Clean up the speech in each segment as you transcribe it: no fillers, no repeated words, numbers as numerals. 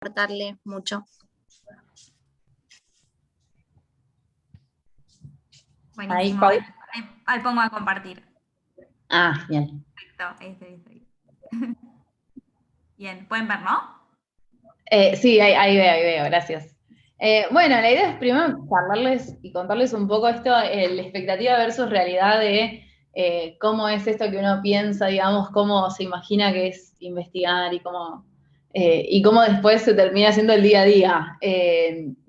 aportarle mucho. Buenísimo. Ahí pongo a compartir. Ah, bien. Perfecto, ahí estoy. Bien, ¿pueden ver, no? Sí, ahí veo, gracias. Bueno, la idea es primero charlarles y contarles un poco esto, la expectativa versus realidad de cómo es esto que uno piensa, digamos, cómo se imagina que es investigar y cómo después se termina haciendo el día a día.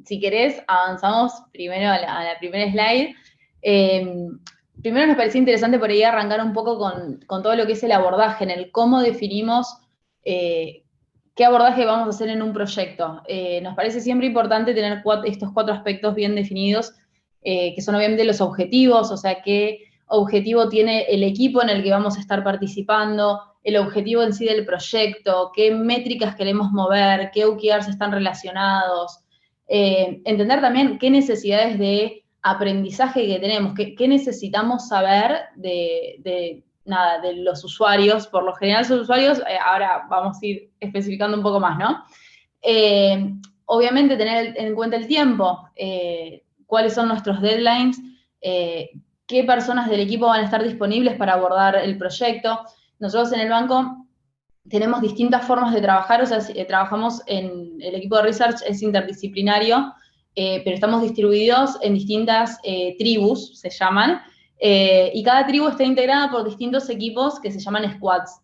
Si querés, avanzamos primero a la primera slide. Primero nos parecía interesante por ahí arrancar un poco con todo lo que es el abordaje, en el cómo definimos qué abordaje vamos a hacer en un proyecto. Nos parece siempre importante tener estos 4 aspectos bien definidos, que son obviamente los objetivos, o sea, qué objetivo tiene el equipo en el que vamos a estar participando, el objetivo en sí del proyecto, qué métricas queremos mover, qué OKRs están relacionados, entender también qué necesidades de aprendizaje que tenemos, qué necesitamos saber de los usuarios. Por lo general son usuarios, ahora vamos a ir especificando un poco más, ¿no? Obviamente tener en cuenta el tiempo, cuáles son nuestros deadlines, qué personas del equipo van a estar disponibles para abordar el proyecto. Nosotros en el banco tenemos distintas formas de trabajar, o sea, trabajamos en el equipo de research, es interdisciplinario, pero estamos distribuidos en distintas tribus, se llaman, y cada tribu está integrada por distintos equipos que se llaman squads.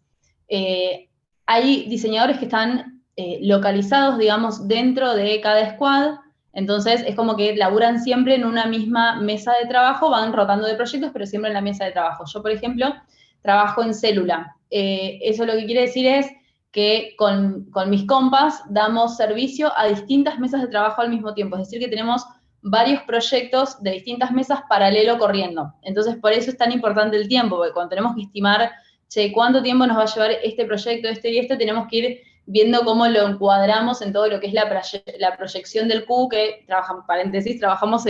Hay diseñadores que están localizados, digamos, dentro de cada squad, entonces es como que laburan siempre en una misma mesa de trabajo, van rotando de proyectos, pero siempre en la mesa de trabajo. Yo, por ejemplo, trabajo en célula. Eso lo que quiere decir es que con mis compas damos servicio a distintas mesas de trabajo al mismo tiempo, es decir, que tenemos varios proyectos de distintas mesas paralelo corriendo. Entonces, por eso es tan importante el tiempo, porque cuando tenemos que estimar, che, ¿cuánto tiempo nos va a llevar este proyecto, este y este? Tenemos que ir viendo cómo lo encuadramos en todo lo que es la proyección del Q, que trabajamos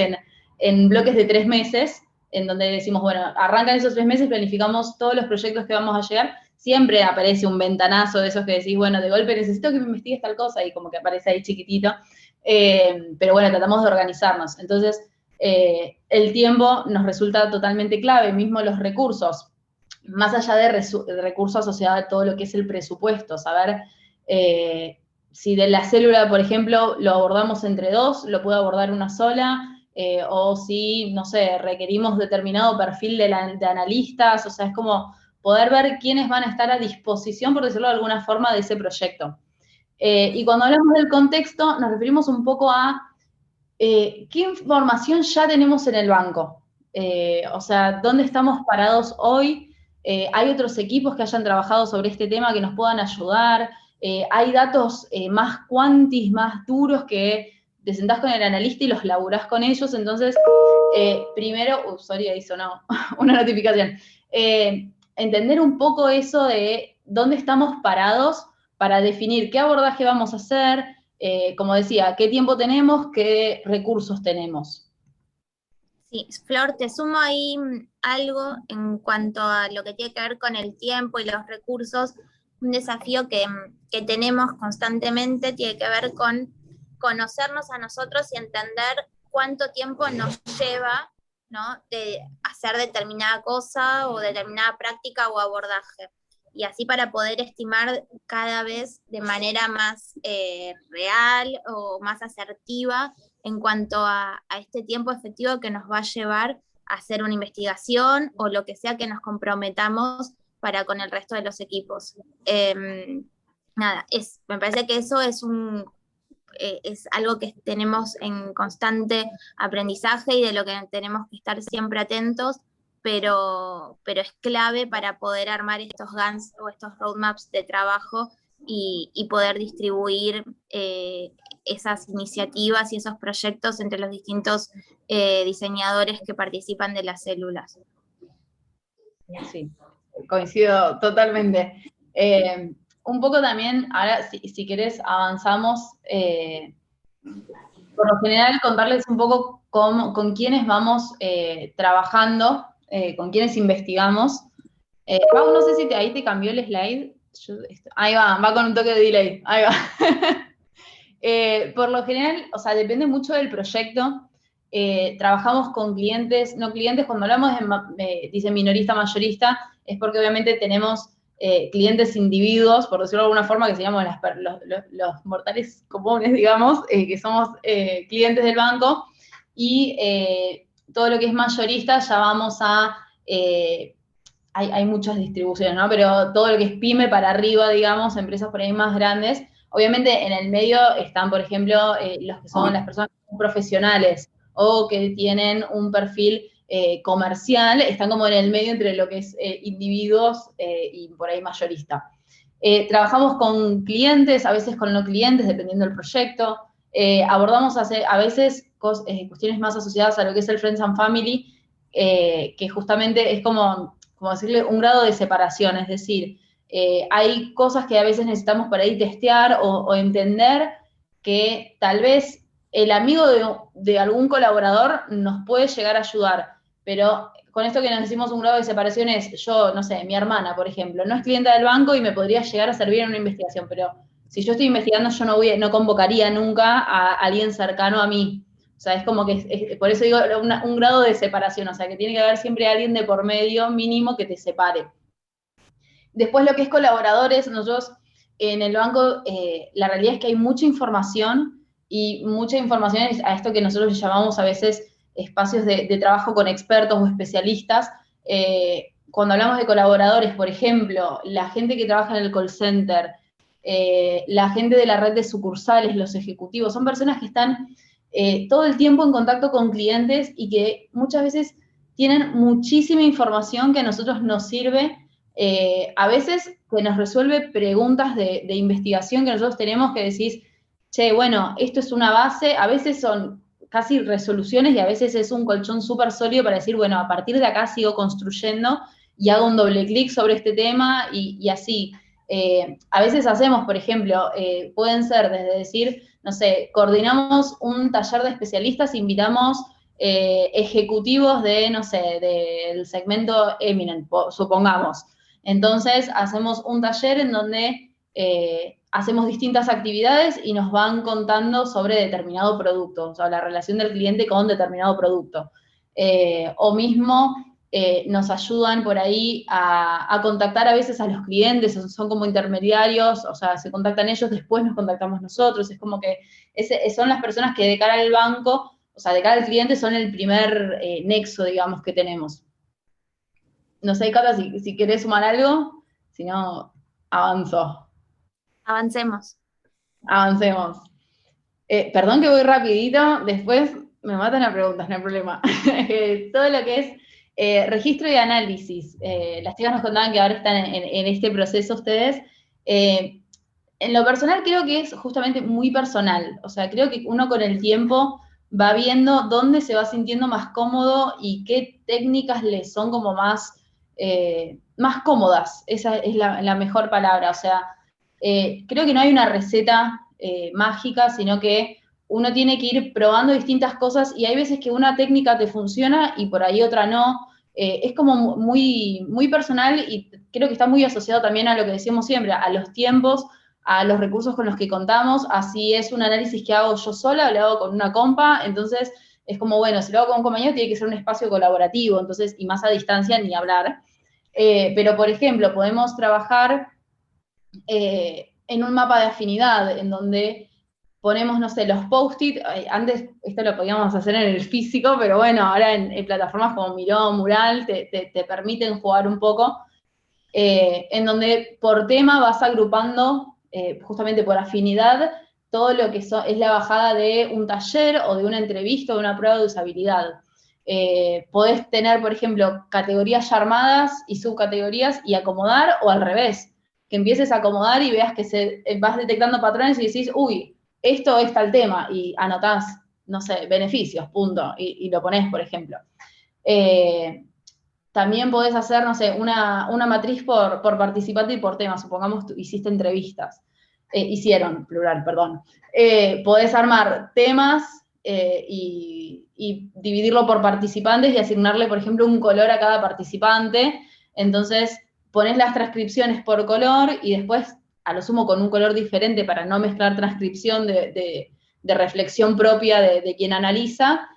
en bloques de 3 meses, en donde decimos, bueno, arrancan esos 3 meses, planificamos todos los proyectos que vamos a llegar, siempre aparece un ventanazo de esos que decís, bueno, de golpe necesito que me investigues tal cosa, y como que aparece ahí chiquitito, pero bueno, tratamos de organizarnos. Entonces, el tiempo nos resulta totalmente clave, mismo los recursos, más allá de recursos asociados a todo lo que es el presupuesto, saber si de la célula, por ejemplo, lo abordamos entre 2, lo puedo abordar una sola, o si, no sé, requerimos determinado perfil de analistas, o sea, es como poder ver quiénes van a estar a disposición, por decirlo de alguna forma, de ese proyecto. Y cuando hablamos del contexto, nos referimos un poco a qué información ya tenemos en el banco. O sea, ¿dónde estamos parados hoy? ¿Hay otros equipos que hayan trabajado sobre este tema que nos puedan ayudar? ¿Hay datos más cuantis, más duros que te sentás con el analista y los laburás con ellos? Entonces, primero, ahí sonó una notificación. Entender un poco eso de dónde estamos parados para definir qué abordaje vamos a hacer, como decía, qué tiempo tenemos, qué recursos tenemos. Sí, Flor, te sumo ahí algo en cuanto a lo que tiene que ver con el tiempo y los recursos. Un desafío que tenemos constantemente tiene que ver con conocernos a nosotros y entender cuánto tiempo nos lleva, ¿no?, de hacer determinada cosa o determinada práctica o abordaje. Y así para poder estimar cada vez de manera más real o más asertiva en cuanto a este tiempo efectivo que nos va a llevar a hacer una investigación o lo que sea que nos comprometamos para con el resto de los equipos. Me parece que eso es algo que tenemos en constante aprendizaje y de lo que tenemos que estar siempre atentos, pero es clave para poder armar estos GANs o estos roadmaps de trabajo y poder distribuir esas iniciativas y esos proyectos entre los distintos diseñadores que participan de las células. Sí, coincido totalmente. Un poco también, ahora si querés avanzamos, por lo general contarles un poco con quiénes vamos trabajando, con quiénes investigamos. Pau, no sé si ahí te cambió el slide. Ahí va con un toque de delay, ahí va. Por lo general, o sea, depende mucho del proyecto. Trabajamos con clientes, no clientes, cuando hablamos dice minorista, mayorista, es porque obviamente tenemos clientes individuos, por decirlo de alguna forma, que se llaman los mortales comunes, digamos, que somos clientes del banco, y todo lo que es mayorista ya vamos a... hay muchas distribuciones, ¿no? Pero todo lo que es pyme para arriba, digamos, empresas por ahí más grandes. Obviamente en el medio están, por ejemplo, los que son las personas profesionales o que tienen un perfil comercial, están como en el medio entre lo que es individuos y por ahí mayorista. Trabajamos con clientes, a veces con no clientes, dependiendo del proyecto. Abordamos a veces cuestiones más asociadas a lo que es el Friends and Family, que justamente es como decirle, un grado de separación, es decir, hay cosas que a veces necesitamos para ahí testear o entender que tal vez el amigo de algún colaborador nos puede llegar a ayudar, pero con esto que nos decimos un grado de separación es, yo, no sé, mi hermana, por ejemplo, no es clienta del banco y me podría llegar a servir en una investigación, pero si yo estoy investigando, yo no convocaría nunca a alguien cercano a mí. O sea, es como que, por eso digo, un grado de separación, o sea, que tiene que haber siempre alguien de por medio mínimo que te separe. Después lo que es colaboradores, nosotros en el banco, la realidad es que hay mucha información y mucha información a esto que nosotros llamamos a veces espacios de trabajo con expertos o especialistas. Cuando hablamos de colaboradores, por ejemplo, la gente que trabaja en el call center, la gente de la red de sucursales, los ejecutivos, son personas que están todo el tiempo en contacto con clientes y que muchas veces tienen muchísima información que a nosotros nos sirve, a veces que nos resuelve preguntas de investigación que nosotros tenemos que decir, che, bueno, esto es una base, a veces son casi resoluciones y a veces es un colchón súper sólido para decir, bueno, a partir de acá sigo construyendo y hago un doble clic sobre este tema y así. A veces hacemos, por ejemplo, pueden ser desde decir, no sé, coordinamos un taller de especialistas, invitamos ejecutivos de, no sé, del segmento Eminent, supongamos. Entonces, hacemos un taller en donde hacemos distintas actividades y nos van contando sobre determinado producto, o sea, la relación del cliente con determinado producto. O mismo nos ayudan por ahí a contactar a veces a los clientes, son como intermediarios, o sea, se contactan ellos, después nos contactamos nosotros, es como que son las personas que de cara al banco, o sea, de cara al cliente son el primer nexo, digamos, que tenemos. No sé, Cata, si querés sumar algo, si no, avanzo. Avancemos. Avancemos. Perdón que voy rapidito, después me matan las preguntas, no hay problema. Todo lo que es registro y análisis. Las chicas nos contaban que ahora están en este proceso ustedes. En lo personal creo que es justamente muy personal. O sea, creo que uno con el tiempo va viendo dónde se va sintiendo más cómodo y qué técnicas le son como más cómodas. Esa es la mejor palabra. O sea, creo que no hay una receta mágica, sino que uno tiene que ir probando distintas cosas y hay veces que una técnica te funciona y por ahí otra no. Es como muy, muy personal y creo que está muy asociado también a lo que decíamos siempre, a los tiempos, a los recursos con los que contamos. Así es un análisis que hago yo sola o lo hago con una compa, entonces es como, bueno, si lo hago con un compañero tiene que ser un espacio colaborativo, entonces, y más a distancia ni hablar. Pero, por ejemplo, podemos trabajar en un mapa de afinidad, en donde ponemos, no sé, los post-it, antes esto lo podíamos hacer en el físico, pero bueno, ahora en plataformas como Miro, Mural, te permiten jugar un poco, en donde por tema vas agrupando, justamente por afinidad, todo lo que es la bajada de un taller o de una entrevista o de una prueba de usabilidad. Podés tener, por ejemplo, categorías ya armadas y subcategorías y acomodar, o al revés, que empieces a acomodar y veas que vas detectando patrones y decís, uy, esto es tal tema, y anotás, no sé, beneficios, punto, y lo ponés, por ejemplo. También podés hacer, no sé, una matriz por participante y por tema, supongamos hiciste entrevistas, hicieron, plural, perdón. Podés armar temas y dividirlo por participantes y asignarle, por ejemplo, un color a cada participante. Entonces, ponés las transcripciones por color y después a lo sumo con un color diferente para no mezclar transcripción de reflexión propia de quien analiza,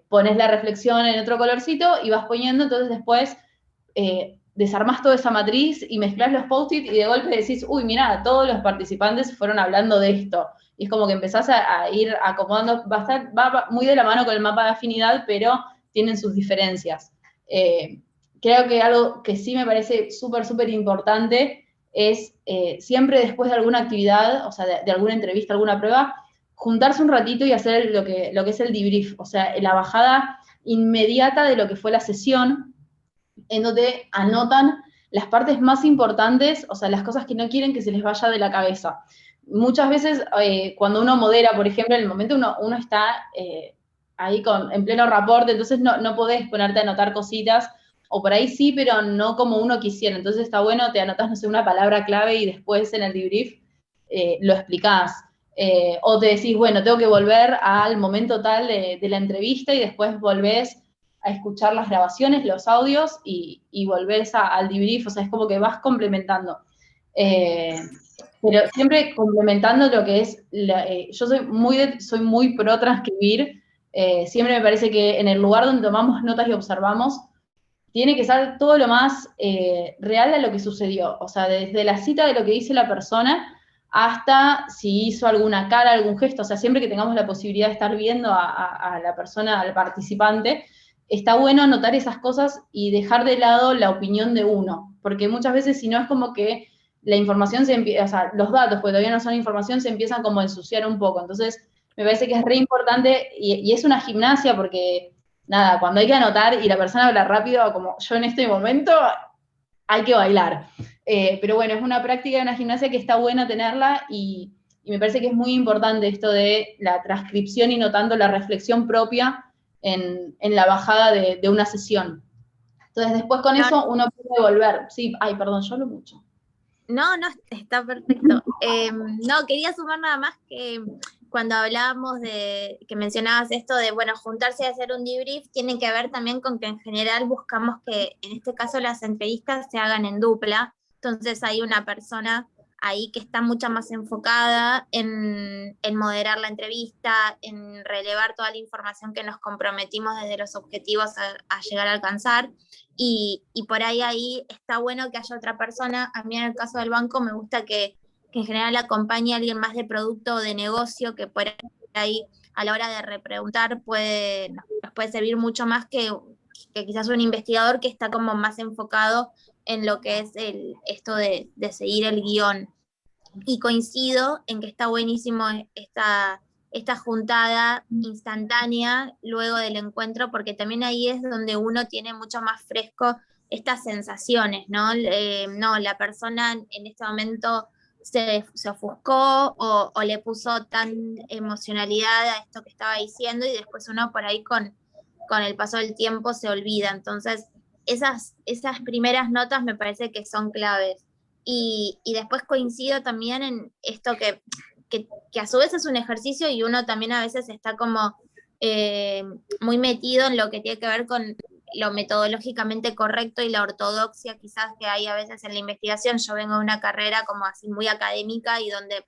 pones la reflexión en otro colorcito y vas poniendo, entonces después desarmás toda esa matriz y mezclás los post-it y de golpe decís, uy, mirá, todos los participantes fueron hablando de esto. Y es como que empezás a ir acomodando, va muy de la mano con el mapa de afinidad, pero tienen sus diferencias. Creo que algo que sí me parece súper, súper importante es siempre después de alguna actividad, o sea, de alguna entrevista, alguna prueba, juntarse un ratito y hacer lo que es el debrief, o sea, la bajada inmediata de lo que fue la sesión, en donde anotan las partes más importantes, o sea, las cosas que no quieren que se les vaya de la cabeza. Muchas veces, cuando uno modera, por ejemplo, en el momento uno está ahí en pleno reporte, entonces no podés ponerte a anotar cositas, o por ahí sí, pero no como uno quisiera. Entonces está bueno, te anotás, no sé, una palabra clave y después en el debrief lo explicás. O te decís, bueno, tengo que volver al momento tal de la entrevista y después volvés a escuchar las grabaciones, los audios y volvés al debrief, o sea, es como que vas complementando. Pero siempre complementando lo que es, yo soy muy pro transcribir, siempre me parece que en el lugar donde tomamos notas y observamos, tiene que ser todo lo más real a lo que sucedió, o sea, desde la cita de lo que dice la persona hasta si hizo alguna cara, algún gesto, o sea, siempre que tengamos la posibilidad de estar viendo a la persona, al participante, está bueno anotar esas cosas y dejar de lado la opinión de uno, porque muchas veces si no es como que la información o sea, los datos, porque todavía no son información, se empiezan como a ensuciar un poco, entonces me parece que es re importante y es una gimnasia porque, nada, cuando hay que anotar y la persona habla rápido, como yo en este momento, hay que bailar. Pero bueno, es una práctica, una gimnasia que está buena tenerla y me parece que es muy importante esto de la transcripción y notando la reflexión propia en la bajada de una sesión. Entonces, después con eso uno puede volver. Sí, ay, perdón, yo hablo mucho. No, está perfecto. No, quería sumar nada más que cuando hablábamos que mencionabas esto de, bueno, juntarse a hacer un debrief, tiene que ver también con que en general buscamos que, en este caso, las entrevistas se hagan en dupla. Entonces hay una persona ahí que está mucho más enfocada en moderar la entrevista, en relevar toda la información que nos comprometimos desde los objetivos a llegar a alcanzar. Y por ahí está bueno que haya otra persona. A mí en el caso del banco me gusta que en general acompañe a alguien más de producto o de negocio, que por ahí a la hora de repreguntar nos puede servir mucho más que quizás un investigador que está como más enfocado en lo que es esto de seguir el guión. Y coincido en que está buenísimo esta juntada instantánea luego del encuentro, porque también ahí es donde uno tiene mucho más fresco estas sensaciones, ¿no? No, la persona en este momento se ofuscó o le puso tan emocionalidad a esto que estaba diciendo y después uno por ahí con el paso del tiempo se olvida. Entonces, esas primeras notas me parece que son claves. Y después coincido también en esto que a su vez es un ejercicio y uno también a veces está como muy metido en lo que tiene que ver con lo metodológicamente correcto y la ortodoxia quizás que hay a veces en la investigación. Yo vengo de una carrera como así muy académica y donde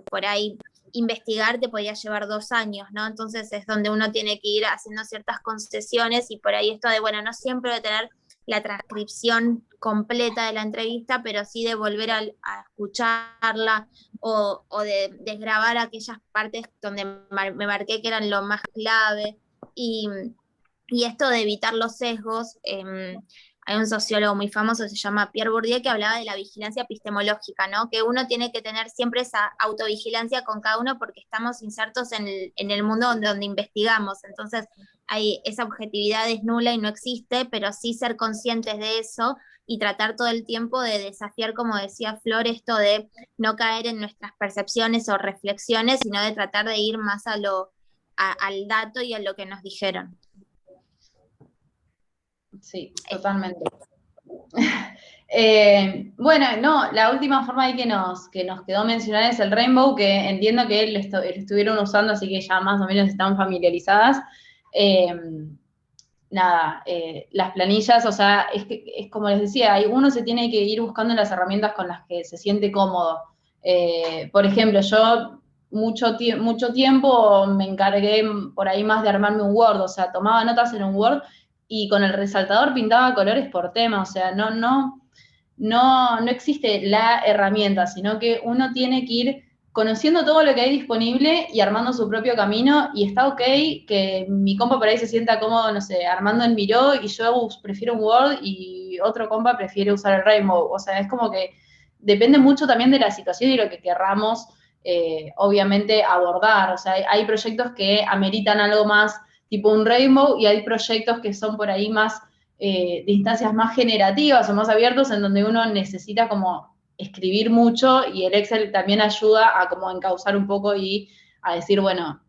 por ahí investigar te podía llevar 2 años, ¿no? Entonces es donde uno tiene que ir haciendo ciertas concesiones y por ahí esto de, bueno, no siempre de tener la transcripción completa de la entrevista, pero sí de volver a escucharla o de desgrabar aquellas partes donde me marqué que eran lo más clave y esto de evitar los sesgos. Hay un sociólogo muy famoso, se llama Pierre Bourdieu, que hablaba de la vigilancia epistemológica, ¿no? Que uno tiene que tener siempre esa autovigilancia con cada uno porque estamos insertos en el mundo donde investigamos. Entonces, esa objetividad es nula y no existe, pero sí ser conscientes de eso y tratar todo el tiempo de desafiar, como decía Flor, esto de no caer en nuestras percepciones o reflexiones, sino de tratar de ir más al dato y a lo que nos dijeron. Sí, totalmente. Bueno, no, la última forma ahí que nos quedó mencionar es el Rainbow, que entiendo que lo estuvieron usando, así que ya más o menos están familiarizadas. nada, las planillas, o sea, es como les decía, uno se tiene que ir buscando las herramientas con las que se siente cómodo. Por ejemplo, yo mucho tiempo me encargué por ahí más de armarme un Word, o sea, tomaba notas en un Word y con el resaltador pintaba colores por tema, o sea, no existe la herramienta, sino que uno tiene que ir conociendo todo lo que hay disponible y armando su propio camino, y está ok que mi compa por ahí se sienta cómodo, no sé, armando en Miro, y yo prefiero un Word, y otro compa prefiere usar el Rainbow. O sea, es como que depende mucho también de la situación y lo que querramos, obviamente, abordar. O sea, hay proyectos que ameritan algo más tipo un Rainbow, y hay proyectos que son por ahí más de instancias más generativas o más abiertos, en donde uno necesita como escribir mucho, y el Excel también ayuda a como encauzar un poco y a decir, bueno,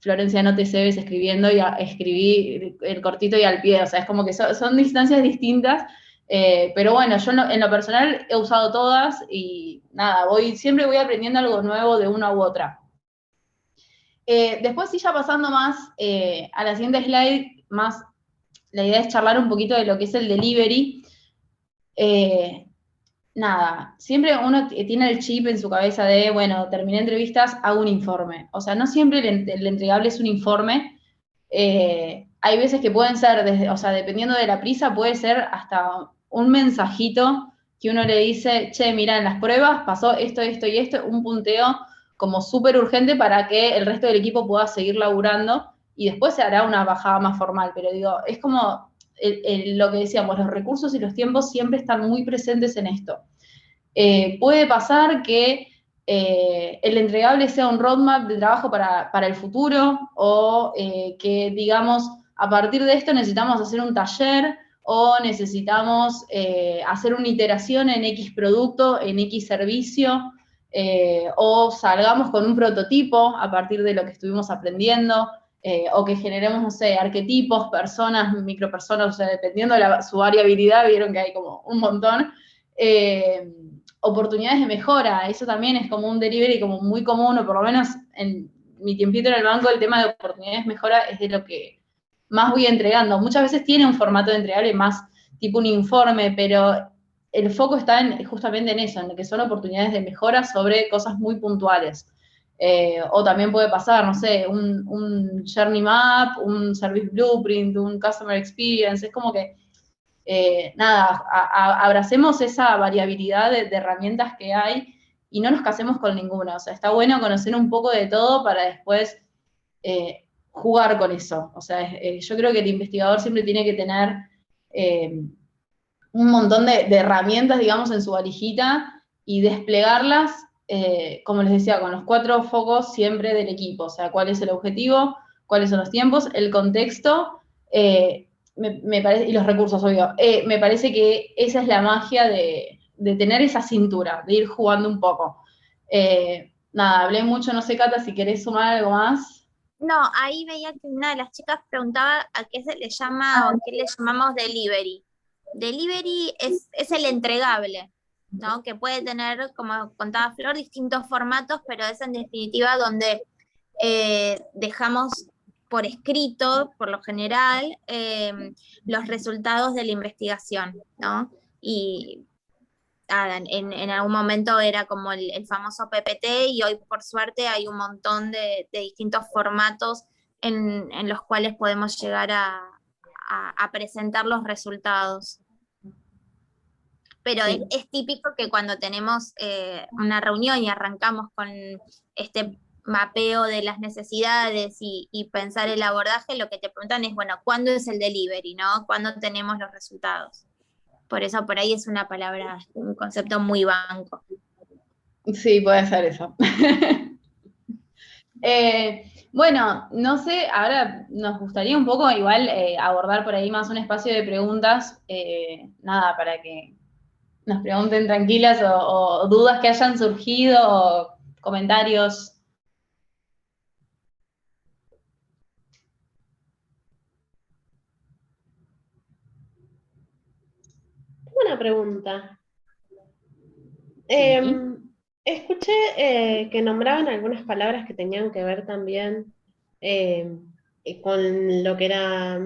Florencia, no te cebes escribiendo, y escribí el cortito y al pie. O sea, es como que son distancias distintas, pero bueno, yo en lo personal he usado todas, y nada, siempre voy aprendiendo algo nuevo de una u otra. Después sí, ya pasando más a la siguiente slide, más la idea es charlar un poquito de lo que es el delivery. Nada, siempre uno tiene el chip en su cabeza de, bueno, terminé entrevistas, hago un informe. O sea, no siempre el entregable es un informe. Hay veces que pueden ser, o sea, dependiendo de la prisa, puede ser hasta un mensajito que uno le dice, che, mira, en las pruebas pasó esto, esto y esto, un punteo como súper urgente para que el resto del equipo pueda seguir laburando, y después se hará una bajada más formal. Pero digo, es como lo que decíamos, los recursos y los tiempos siempre están muy presentes en esto. Puede pasar que el entregable sea un roadmap de trabajo para el futuro, o que digamos, a partir de esto necesitamos hacer un taller, o necesitamos hacer una iteración en X producto, en X servicio, o salgamos con un prototipo a partir de lo que estuvimos aprendiendo, o que generemos, no sé, arquetipos, personas, micropersonas, o sea, dependiendo de su variabilidad, vieron que hay como un montón. Oportunidades de mejora, eso también es como un delivery como muy común, o por lo menos en mi tiempito en el banco, el tema de oportunidades de mejora es de lo que más voy entregando. Muchas veces tiene un formato de entregable más tipo un informe, pero el foco está justamente en eso, en que son oportunidades de mejora sobre cosas muy puntuales. O también puede pasar, no sé, un journey map, un service blueprint, un customer experience. Es como que nada, abracemos esa variabilidad de herramientas que hay, y no nos casemos con ninguna. O sea, está bueno conocer un poco de todo para después jugar con eso. O sea, yo creo que el investigador siempre tiene que tener un montón de herramientas, digamos, en su valijita, y desplegarlas, como les decía, con los 4 focos siempre del equipo. O sea, cuál es el objetivo, cuáles son los tiempos, el contexto, me parece, y los recursos, obvio. Me parece que esa es la magia de tener esa cintura, de ir jugando un poco. Nada, hablé mucho, no sé, Cata, si querés sumar algo más. No, ahí veía que una de las chicas preguntaba a qué se le llama o qué le llamamos delivery. Delivery es el entregable, ¿no? Que puede tener, como contaba Flor, distintos formatos, pero es en definitiva donde dejamos por escrito, por lo general, los resultados de la investigación, ¿no? Y en algún momento era como el famoso PPT, y hoy por suerte hay un montón de distintos formatos en los cuales podemos llegar a presentar los resultados. Pero Sí. es típico que cuando tenemos una reunión y arrancamos con este mapeo de las necesidades y pensar el abordaje, lo que te preguntan es, bueno, ¿cuándo es el delivery, no? ¿Cuándo tenemos los resultados? Por eso por ahí es una palabra, un concepto muy banco. Sí, puede ser eso. Bueno, no sé, ahora nos gustaría un poco igual abordar por ahí más un espacio de preguntas, nada, para que nos pregunten tranquilas, o dudas que hayan surgido, o comentarios. Buena pregunta. Sí. Escuché que nombraban algunas palabras que tenían que ver también con lo que era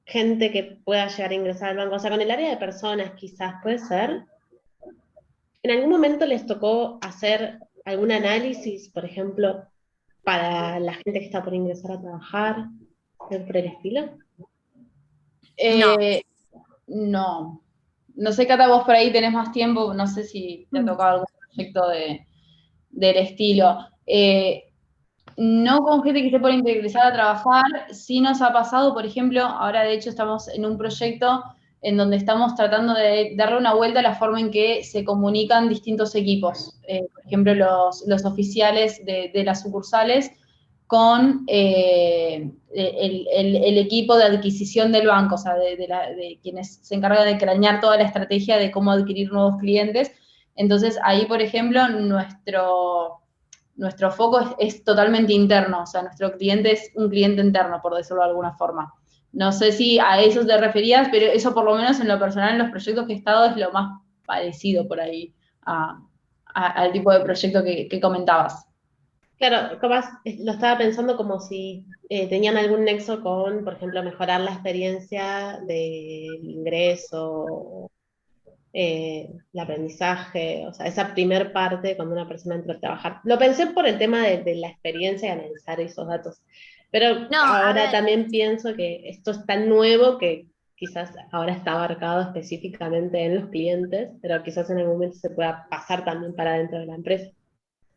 gente que pueda llegar a ingresar al banco? O sea, con el área de personas quizás, ¿puede ser? ¿En algún momento les tocó hacer algún análisis, por ejemplo, para la gente que está por ingresar a trabajar, algo por el estilo? No. No sé, Cata, vos por ahí tenés más tiempo, no sé si te ha tocado algún proyecto del estilo. No con gente que esté por ingresar a trabajar, sí nos ha pasado, por ejemplo, ahora de hecho estamos en un proyecto en donde estamos tratando de darle una vuelta a la forma en que se comunican distintos equipos. Por ejemplo, los oficiales de las sucursales con el equipo de adquisición del banco, o sea, de quienes se encargan de cranear toda la estrategia de cómo adquirir nuevos clientes. Entonces, ahí, por ejemplo, nuestro foco es totalmente interno, o sea, nuestro cliente es un cliente interno, por decirlo de alguna forma. No sé si a eso te referías, pero eso por lo menos en lo personal, en los proyectos que he estado, es lo más parecido por ahí al tipo de proyecto que comentabas. Claro, capaz lo estaba pensando como si tenían algún nexo con, por ejemplo, mejorar la experiencia del ingreso, el aprendizaje, o sea, esa primer parte cuando una persona entra a trabajar. Lo pensé por el tema de la experiencia y analizar esos datos, pero No, a ahora ver, también pienso que esto es tan nuevo que quizás ahora está abarcado específicamente en los clientes, pero quizás en algún momento se pueda pasar también para dentro de la empresa.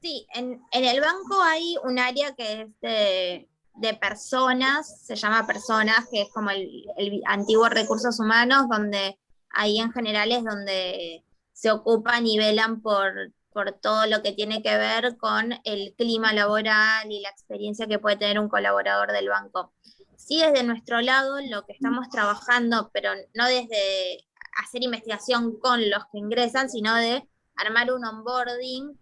sí, en el banco hay un área que es de personas, se llama personas, que es como el antiguo recursos humanos, donde ahí en general es donde se ocupan y velan por todo lo que tiene que ver con el clima laboral y la experiencia que puede tener un colaborador del banco. Sí, desde nuestro lado, lo que estamos trabajando, pero no desde hacer investigación con los que ingresan, sino de armar un onboarding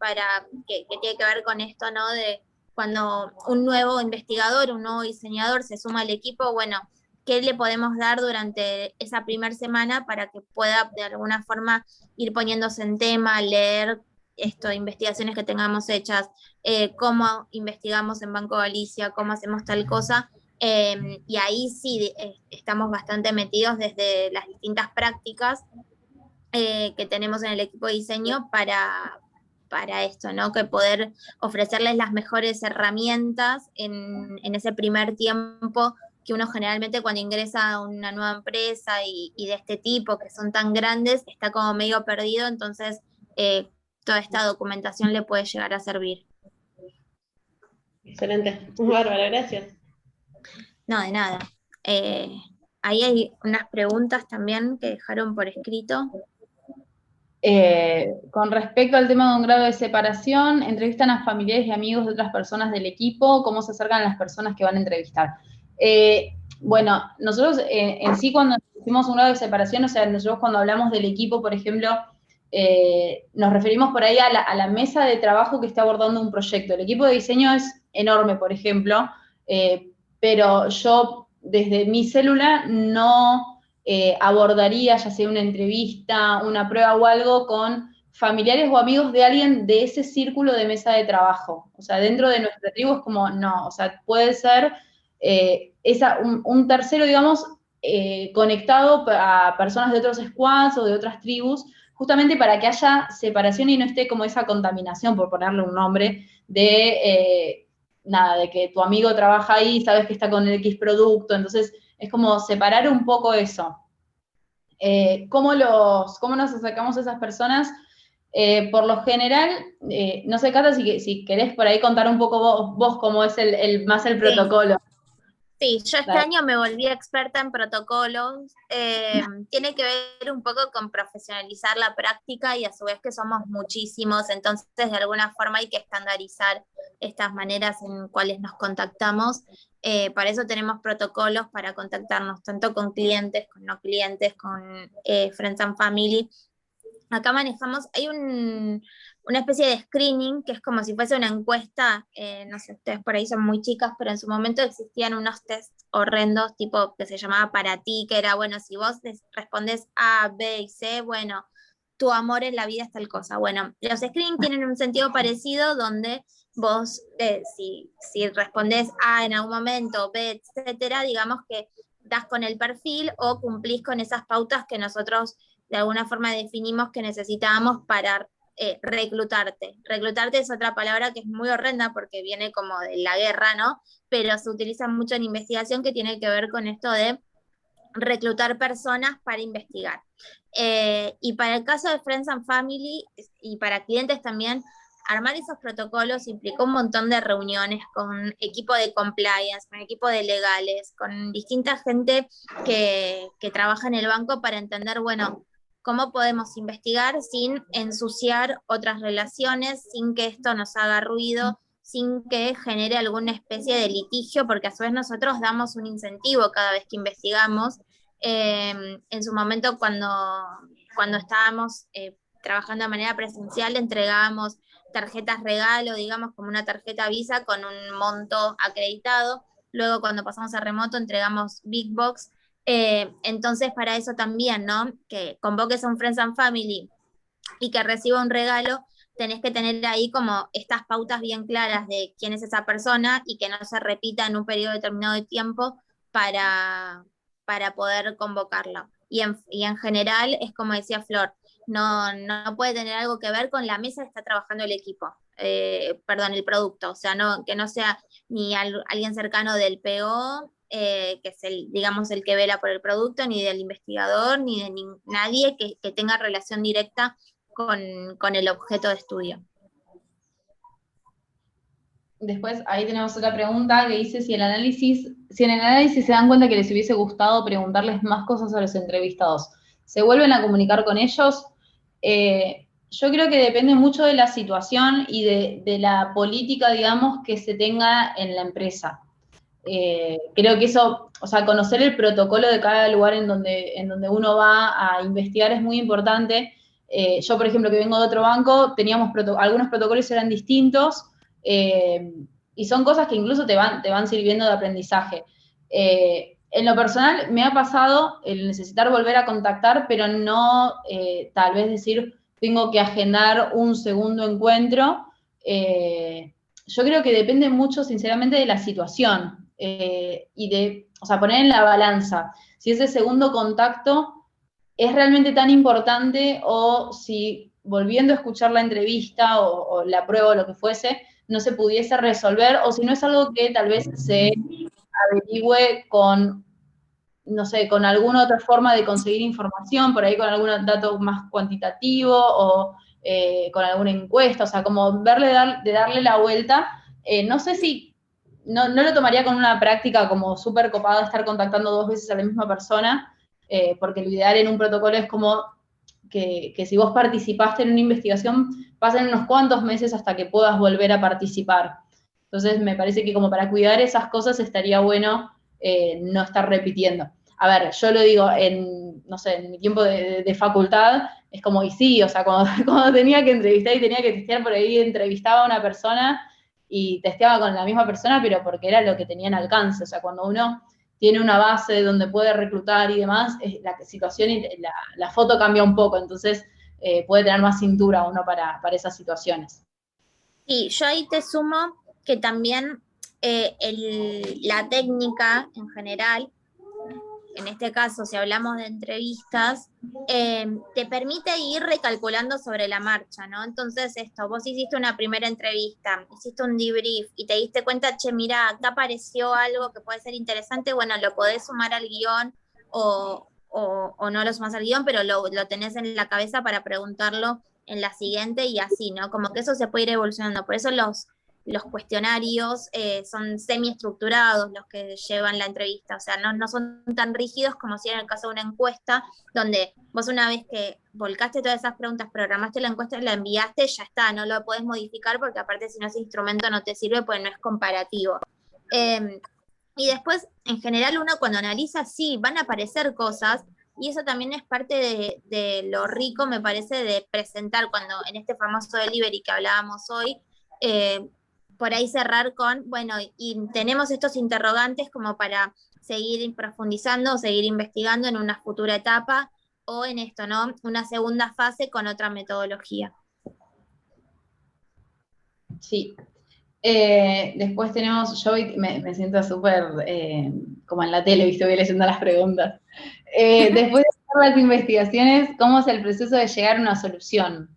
que tiene que ver con esto, ¿no? De cuando un nuevo investigador, un nuevo diseñador se suma al equipo, bueno, ¿qué le podemos dar durante esa primera semana para que pueda de alguna forma ir poniéndose en tema, leer investigaciones que tengamos hechas, cómo investigamos en Banco Galicia, cómo hacemos tal cosa? Y ahí sí estamos bastante metidos desde las distintas prácticas que tenemos en el equipo de diseño para esto, ¿no? Que poder ofrecerles las mejores herramientas en ese primer tiempo que uno generalmente cuando ingresa a una nueva empresa y de este tipo, que son tan grandes, está como medio perdido, entonces toda esta documentación le puede llegar a servir. Excelente, bárbaro, gracias. No, de nada. Ahí hay unas preguntas también que dejaron por escrito. Con respecto al tema de un grado de separación, entrevistan a familiares y amigos de otras personas del equipo, ¿cómo se acercan a las personas que van a entrevistar? Bueno, nosotros en sí cuando decimos un grado de separación, o sea, nosotros cuando hablamos del equipo, por ejemplo, nos referimos por ahí a la mesa de trabajo que está abordando un proyecto. El equipo de diseño es enorme, por ejemplo, pero yo desde mi célula no abordaría, ya sea una entrevista, una prueba o algo, con familiares o amigos de alguien de ese círculo de mesa de trabajo. O sea, dentro de nuestra tribu es como, no, o sea, puede ser un tercero, digamos, conectado a personas de otros squads o de otras tribus, justamente para que haya separación y no esté como esa contaminación, por ponerle un nombre, de nada, de que tu amigo trabaja ahí, sabes que está con el X producto, entonces es como separar un poco eso. ¿Cómo nos acercamos a esas personas? Por lo general, no sé, Cata, si querés por ahí contar un poco vos cómo es más el protocolo. Sí, yo este año me volví experta en protocolos. Tiene que ver un poco con profesionalizar la práctica y a su vez que somos muchísimos, entonces de alguna forma hay que estandarizar estas maneras en cuales nos contactamos. Para eso tenemos protocolos para contactarnos tanto con clientes, con no clientes, con Friends and Family. Acá manejamos, hay una especie de screening que es como si fuese una encuesta, no sé, ustedes por ahí son muy chicas, pero en su momento existían unos test horrendos, tipo que se llamaba Para Ti, que era, bueno, si vos respondes A, B y C, bueno, tu amor en la vida es tal cosa. Bueno, los screening tienen un sentido parecido donde vos, si respondés A en algún momento, B, etcétera, digamos que das con el perfil o cumplís con esas pautas que nosotros de alguna forma definimos que necesitábamos para reclutarte. Reclutarte es otra palabra que es muy horrenda porque viene como de la guerra, ¿no? Pero se utiliza mucho en investigación, que tiene que ver con esto de reclutar personas para investigar. Y para el caso de Friends and Family y para clientes también, armar esos protocolos implicó un montón de reuniones con equipo de compliance, con equipo de legales, con distinta gente que trabaja en el banco para entender, bueno, cómo podemos investigar sin ensuciar otras relaciones, sin que esto nos haga ruido, sin que genere alguna especie de litigio, porque a su vez nosotros damos un incentivo cada vez que investigamos. En su momento, cuando estábamos trabajando de manera presencial, entregábamos tarjetas regalo, digamos, como una tarjeta Visa con un monto acreditado. Luego, cuando pasamos a remoto, entregamos Big Box. Entonces, para eso también, ¿no? Que convoques a un Friends and Family y que reciba un regalo, tenés que tener ahí como estas pautas bien claras de quién es esa persona y que no se repita en un periodo determinado de tiempo para poder convocarla. Y en general, es como decía Flor, no puede tener algo que ver con la mesa que está trabajando el equipo, perdón, el producto, o sea, que no sea ni alguien cercano del PO, que es digamos, el que vela por el producto, ni del investigador, ni de nadie que tenga relación directa con el objeto de estudio. Después ahí tenemos otra pregunta que dice si en el análisis se dan cuenta que les hubiese gustado preguntarles más cosas a los entrevistados, ¿se vuelven a comunicar con ellos? Yo creo que depende mucho de la situación y de la política, digamos, que se tenga en la empresa. Creo que eso, o sea, conocer el protocolo de cada lugar en donde uno va a investigar es muy importante. Yo, por ejemplo, que vengo de otro banco, teníamos algunos protocolos eran distintos, y son cosas que incluso te van sirviendo de aprendizaje. En lo personal, me ha pasado el necesitar volver a contactar, pero no tal vez decir, tengo que agendar un segundo encuentro. Yo creo que depende mucho, sinceramente, de la situación y o sea, poner en la balanza si ese segundo contacto es realmente tan importante o si volviendo a escuchar la entrevista o la prueba o lo que fuese, no se pudiese resolver, o si no es algo que tal vez se averigüe con, no sé, con alguna otra forma de conseguir información, por ahí con algún dato más cuantitativo o con alguna encuesta, o sea, como de darle la vuelta. No sé si, no lo tomaría con una práctica como súper copada estar contactando 2 veces a la misma persona, porque lo ideal en un protocolo es como que si vos participaste en una investigación, pasen unos cuantos meses hasta que puedas volver a participar. Entonces, me parece que como para cuidar esas cosas estaría bueno no estar repitiendo. A ver, yo lo digo no sé, en mi tiempo de facultad, es como, y sí, o sea, cuando tenía que entrevistar y tenía que testear por ahí, entrevistaba a una persona y testeaba con la misma persona, pero porque era lo que tenía en alcance. O sea, cuando uno tiene una base donde puede reclutar y demás, la situación y la foto cambia un poco, entonces puede tener más cintura uno para esas situaciones. Sí, yo ahí te sumo que también la técnica en general, en este caso, si hablamos de entrevistas, te permite ir recalculando sobre la marcha, ¿no? Entonces, vos hiciste una primera entrevista, hiciste un debrief y te diste cuenta, che, mira, acá apareció algo que puede ser interesante, bueno, lo podés sumar al guión o no lo sumas al guión, pero lo tenés en la cabeza para preguntarlo en la siguiente y así, ¿no? Como que eso se puede ir evolucionando. Por eso los cuestionarios son semiestructurados los que llevan la entrevista, o sea, no son tan rígidos como si en el caso de una encuesta, donde vos una vez que volcaste todas esas preguntas, programaste la encuesta, la enviaste, ya está, no lo podés modificar porque aparte si no ese instrumento no te sirve, pues no es comparativo. Y después, en general, uno cuando analiza, sí, van a aparecer cosas, y eso también es parte de lo rico, me parece, de presentar cuando en este famoso delivery que hablábamos hoy, por ahí cerrar con, bueno, y tenemos estos interrogantes como para seguir profundizando o seguir investigando en una futura etapa o en esto, ¿no? Una segunda fase con otra metodología. Sí. Después tenemos, yo hoy me siento súper como en la tele, ¿viste? Voy leyendo las preguntas. Después de hacer las investigaciones, ¿cómo es el proceso de llegar a una solución?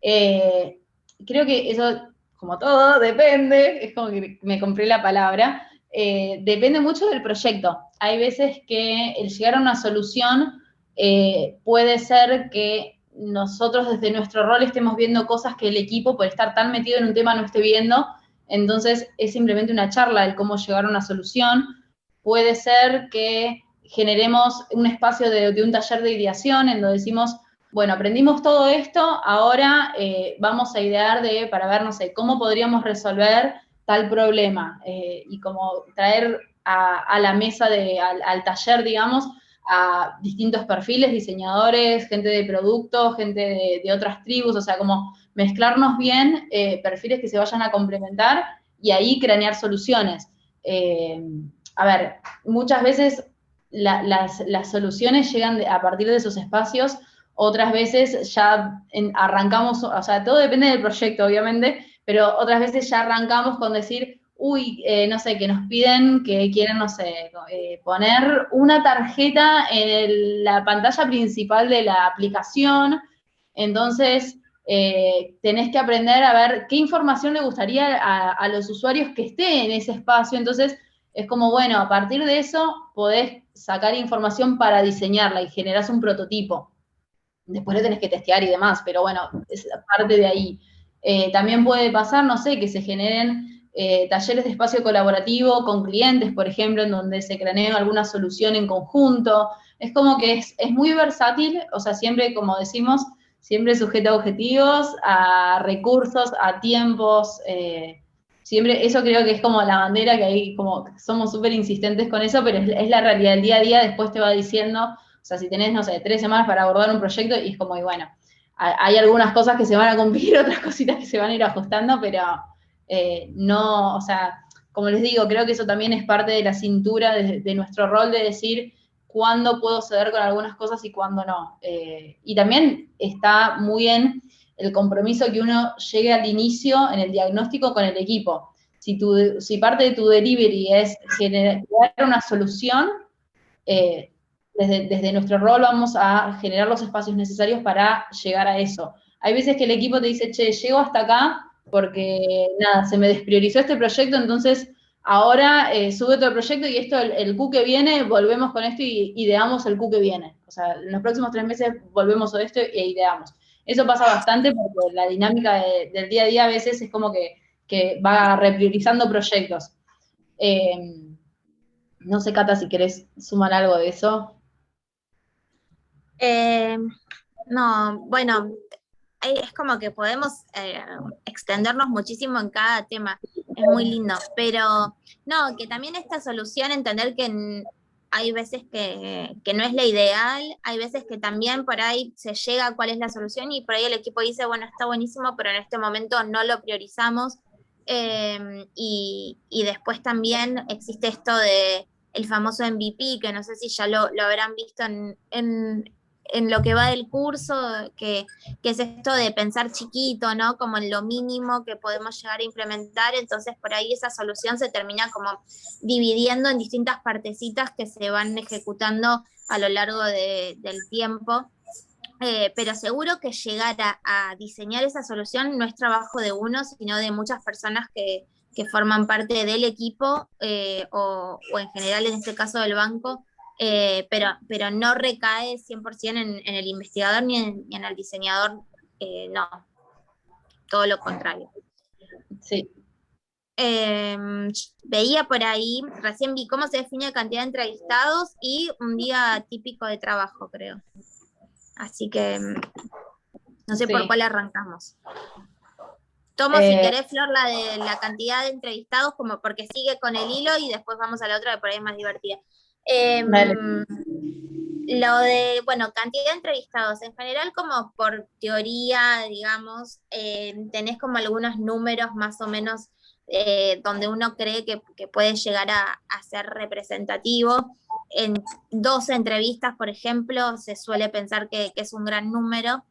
Creo que eso, como todo, depende, es como que me compré la palabra, depende mucho del proyecto. Hay veces que el llegar a una solución puede ser que nosotros desde nuestro rol estemos viendo cosas que el equipo, por estar tan metido en un tema, no esté viendo. Entonces es simplemente una charla del cómo llegar a una solución. Puede ser que generemos un espacio de un taller de ideación en donde decimos, bueno, aprendimos todo esto, ahora vamos a idear para ver, no sé, cómo podríamos resolver tal problema y como traer a la mesa, al taller, digamos, a distintos perfiles, diseñadores, gente de producto, gente de otras tribus, o sea, como mezclarnos bien, perfiles que se vayan a complementar y ahí cranear soluciones. A ver, muchas veces las soluciones llegan a partir de esos espacios, otras veces ya arrancamos, o sea, todo depende del proyecto, obviamente, pero otras veces ya arrancamos con decir, uy, no sé, que nos piden que quieren, no sé, poner una tarjeta en la pantalla principal de la aplicación, entonces tenés que aprender a ver qué información le gustaría a los usuarios que esté en ese espacio, entonces es como, bueno, a partir de eso podés sacar información para diseñarla y generás un prototipo. Después lo tenés que testear y demás, pero bueno, es parte de ahí. También puede pasar, no sé, que se generen talleres de espacio colaborativo con clientes, por ejemplo, en donde se cranea alguna solución en conjunto. Es como que es muy versátil, o sea, siempre, como decimos, siempre sujeto a objetivos, a recursos, a tiempos. Siempre, eso creo que es como la bandera que ahí como somos súper insistentes con eso, pero es la realidad del día a día, después te va diciendo, o sea, si tenés, no sé, 3 semanas para abordar un proyecto, y es como, y bueno, hay algunas cosas que se van a cumplir, otras cositas que se van a ir ajustando, pero no, o sea, como les digo, creo que eso también es parte de la cintura de nuestro rol de decir cuándo puedo ceder con algunas cosas y cuándo no. Y también está muy bien el compromiso que uno llegue al inicio en el diagnóstico con el equipo. Si parte de tu delivery es generar una solución, desde nuestro rol vamos a generar los espacios necesarios para llegar a eso. Hay veces que el equipo te dice, che, llego hasta acá porque, nada, se me despriorizó este proyecto, entonces ahora sube todo el proyecto y esto, el Q que viene, volvemos con esto y ideamos el Q que viene. O sea, en los próximos 3 meses volvemos a esto e ideamos. Eso pasa bastante porque la dinámica del día a día a veces es como que va repriorizando proyectos. No sé, Cata, si querés sumar algo de eso. No, bueno, es como que podemos extendernos muchísimo en cada tema, es muy lindo, pero no, que también esta solución, entender que hay veces que no es la ideal, hay veces que también por ahí se llega a cuál es la solución y por ahí el equipo dice, bueno, está buenísimo, pero en este momento no lo priorizamos. Y después también existe esto de el famoso MVP, que no sé si ya lo habrán visto en lo que va del curso, que es esto de pensar chiquito, ¿no? Como en lo mínimo que podemos llegar a implementar, entonces por ahí esa solución se termina como dividiendo en distintas partecitas que se van ejecutando a lo largo del tiempo. Pero seguro que llegar a diseñar esa solución no es trabajo de uno, sino de muchas personas que forman parte del equipo o en general en este caso del banco, pero no recae 100% en el investigador ni en el diseñador, no, todo lo contrario. Sí. Veía por ahí, recién vi cómo se define la cantidad de entrevistados y un día típico de trabajo, creo. Así que no sé por cuál arrancamos. Tomo si querés, Flor, la de la cantidad de entrevistados, como porque sigue con el hilo y después vamos a la otra que por ahí es más divertida. Lo de, bueno, cantidad de entrevistados, en general como por teoría, digamos, tenés como algunos números más o menos donde uno cree que puede llegar a ser representativo. En 12 entrevistas, por ejemplo, se suele pensar que es un gran número.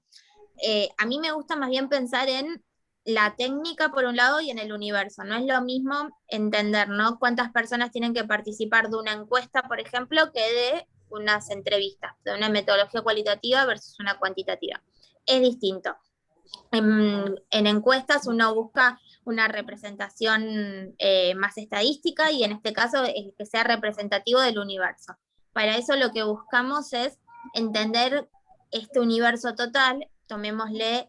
A mí me gusta más bien pensar en la técnica por un lado y en el universo. No es lo mismo entender, ¿no? Cuántas personas tienen que participar de una encuesta, por ejemplo, que de unas entrevistas, de una metodología cualitativa versus una cuantitativa. Es distinto. En encuestas uno busca una representación más estadística y en este caso es que sea representativo del universo. Para eso lo que buscamos es entender este universo total, tomémosle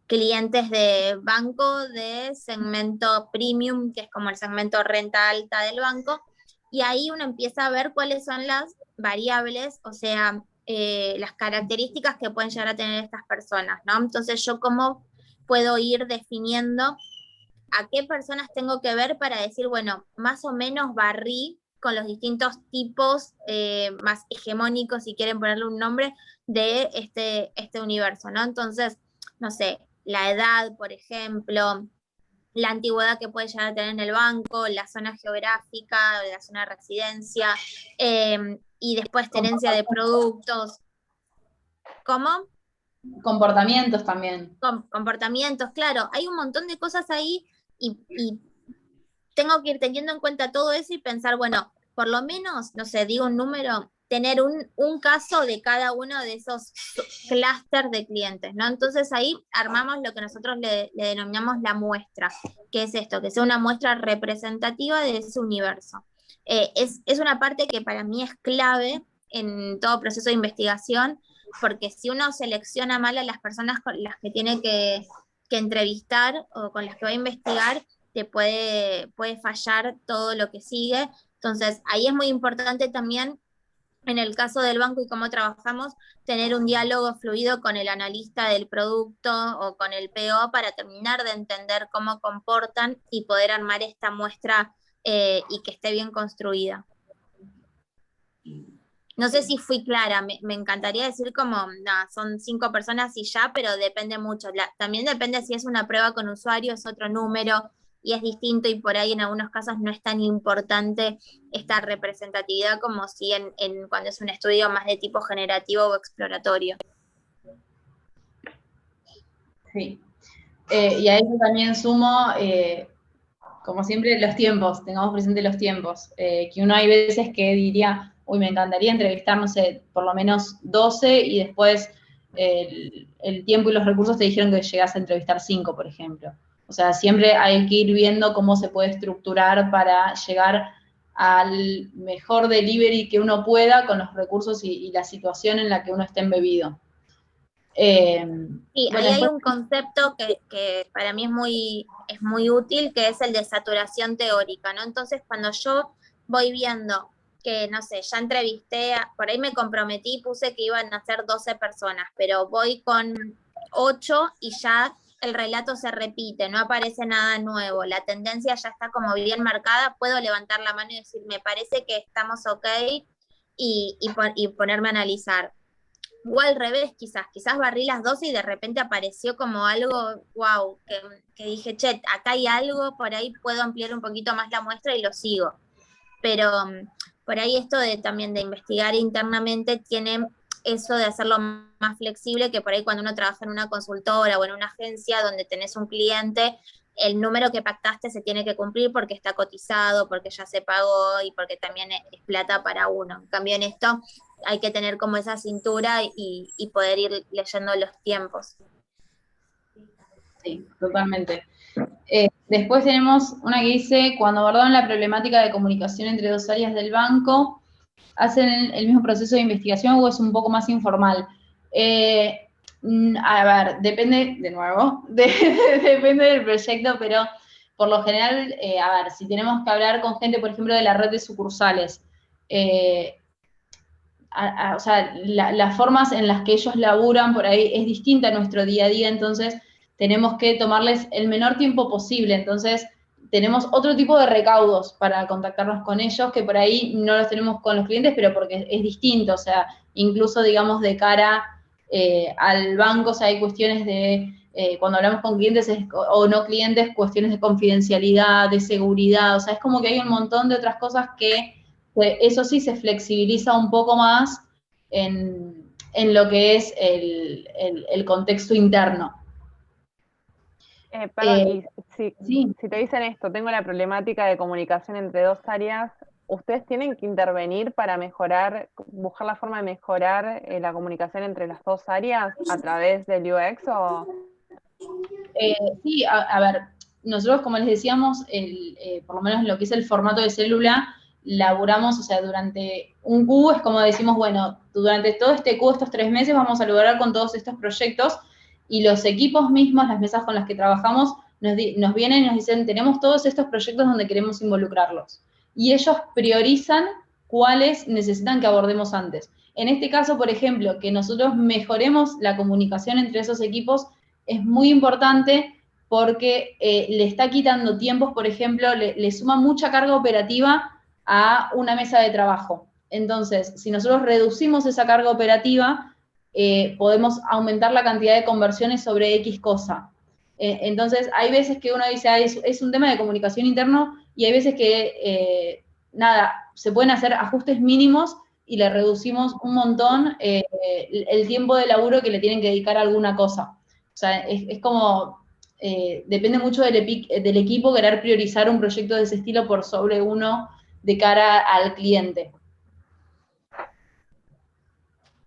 clientes de banco de segmento premium, que es como el segmento renta alta del banco, y ahí uno empieza a ver cuáles son las variables, o sea, las características que pueden llegar a tener estas personas, ¿no? Entonces yo cómo puedo ir definiendo a qué personas tengo que ver para decir, bueno, más o menos barrí con los distintos tipos más hegemónicos, si quieren ponerle un nombre, de este universo, ¿no? Entonces, no sé, la edad, por ejemplo, la antigüedad que puede llegar a tener en el banco, la zona geográfica, la zona de residencia, y después tenencia de productos. ¿Cómo? Comportamientos también. Comportamientos, claro. Hay un montón de cosas ahí y tengo que ir teniendo en cuenta todo eso y pensar, bueno, por lo menos, no sé, digo un número, tener un caso de cada uno de esos clústeres de clientes, ¿no? Entonces ahí armamos lo que nosotros le denominamos la muestra, que es esto, que sea una muestra representativa de ese universo. Es una parte que para mí es clave en todo proceso de investigación, porque si uno selecciona mal a las personas con las que tiene que entrevistar o con las que va a investigar, te puede fallar todo lo que sigue. Entonces, ahí es muy importante también, en el caso del banco y cómo trabajamos, tener un diálogo fluido con el analista del producto o con el PO para terminar de entender cómo comportan y poder armar esta muestra y que esté bien construida. No sé si fui clara, me encantaría decir como, son 5 personas y ya, pero depende mucho. También depende si es una prueba con usuario, es otro número y es distinto, y por ahí en algunos casos no es tan importante esta representatividad como si cuando es un estudio más de tipo generativo o exploratorio. Sí. Y a eso también sumo, como siempre, los tiempos, tengamos presente los tiempos, que uno hay veces que diría, uy, me encantaría entrevistar, no sé, por lo menos 12 y después el tiempo y los recursos te dijeron que llegas a entrevistar 5, por ejemplo. O sea, siempre hay que ir viendo cómo se puede estructurar para llegar al mejor delivery que uno pueda con los recursos y la situación en la que uno esté embebido. Sí, ahí hay un concepto que para mí es muy útil, que es el de saturación teórica, ¿no? Entonces, cuando yo voy viendo que, no sé, ya entrevisté, por ahí me comprometí, puse que iban a ser 12 personas, pero voy con 8 y ya el relato se repite, no aparece nada nuevo, la tendencia ya está como bien marcada, puedo levantar la mano y decir, me parece que estamos ok, y ponerme a analizar. O al revés, quizás barrí las 12 y de repente apareció como algo, wow, que dije, che, acá hay algo, por ahí puedo ampliar un poquito más la muestra y lo sigo. Pero por ahí esto también de investigar internamente tiene eso de hacerlo más flexible, que por ahí cuando uno trabaja en una consultora o en una agencia donde tenés un cliente, el número que pactaste se tiene que cumplir porque está cotizado, porque ya se pagó y porque también es plata para uno. En cambio en esto hay que tener como esa cintura y poder ir leyendo los tiempos. Sí, totalmente. Después tenemos una que dice, cuando abordaron la problemática de comunicación entre 2 áreas del banco, ¿hacen el mismo proceso de investigación o es un poco más informal? A ver, depende, de nuevo, depende del proyecto, pero por lo general, a ver, si tenemos que hablar con gente, por ejemplo, de la red de sucursales, o sea, las formas en las que ellos laburan por ahí es distinta a nuestro día a día, entonces tenemos que tomarles el menor tiempo posible. Entonces, tenemos otro tipo de recaudos para contactarnos con ellos, que por ahí no los tenemos con los clientes, pero porque es distinto. O sea, incluso, digamos, de cara al banco, o sea, hay cuestiones de, cuando hablamos con clientes o no clientes, cuestiones de confidencialidad, de seguridad. O sea, es como que hay un montón de otras cosas que eso sí se flexibiliza un poco más en lo que es el contexto interno. Perdón, y Sí. si te dicen esto, tengo la problemática de comunicación entre dos áreas, ¿ustedes tienen que intervenir para mejorar, buscar la forma de mejorar la comunicación entre las dos áreas a través del UX o...? Sí, a ver, nosotros como les decíamos, por lo menos lo que es el formato de célula, laburamos, o sea, durante un Q es como decimos, bueno, durante todo este Q, estos 3 meses, vamos a lograr con todos estos proyectos, y los equipos mismos, las mesas con las que trabajamos, nos vienen y nos dicen, tenemos todos estos proyectos donde queremos involucrarlos. Y ellos priorizan cuáles necesitan que abordemos antes. En este caso, por ejemplo, que nosotros mejoremos la comunicación entre esos equipos es muy importante porque le está quitando tiempos, por ejemplo, le suma mucha carga operativa a una mesa de trabajo. Entonces, si nosotros reducimos esa carga operativa, podemos aumentar la cantidad de conversiones sobre X cosa. Entonces, hay veces que uno dice, es un tema de comunicación interno, y hay veces que, nada, se pueden hacer ajustes mínimos y le reducimos un montón el tiempo de laburo que le tienen que dedicar a alguna cosa. O sea, es como, depende mucho del equipo querer priorizar un proyecto de ese estilo por sobre uno de cara al cliente.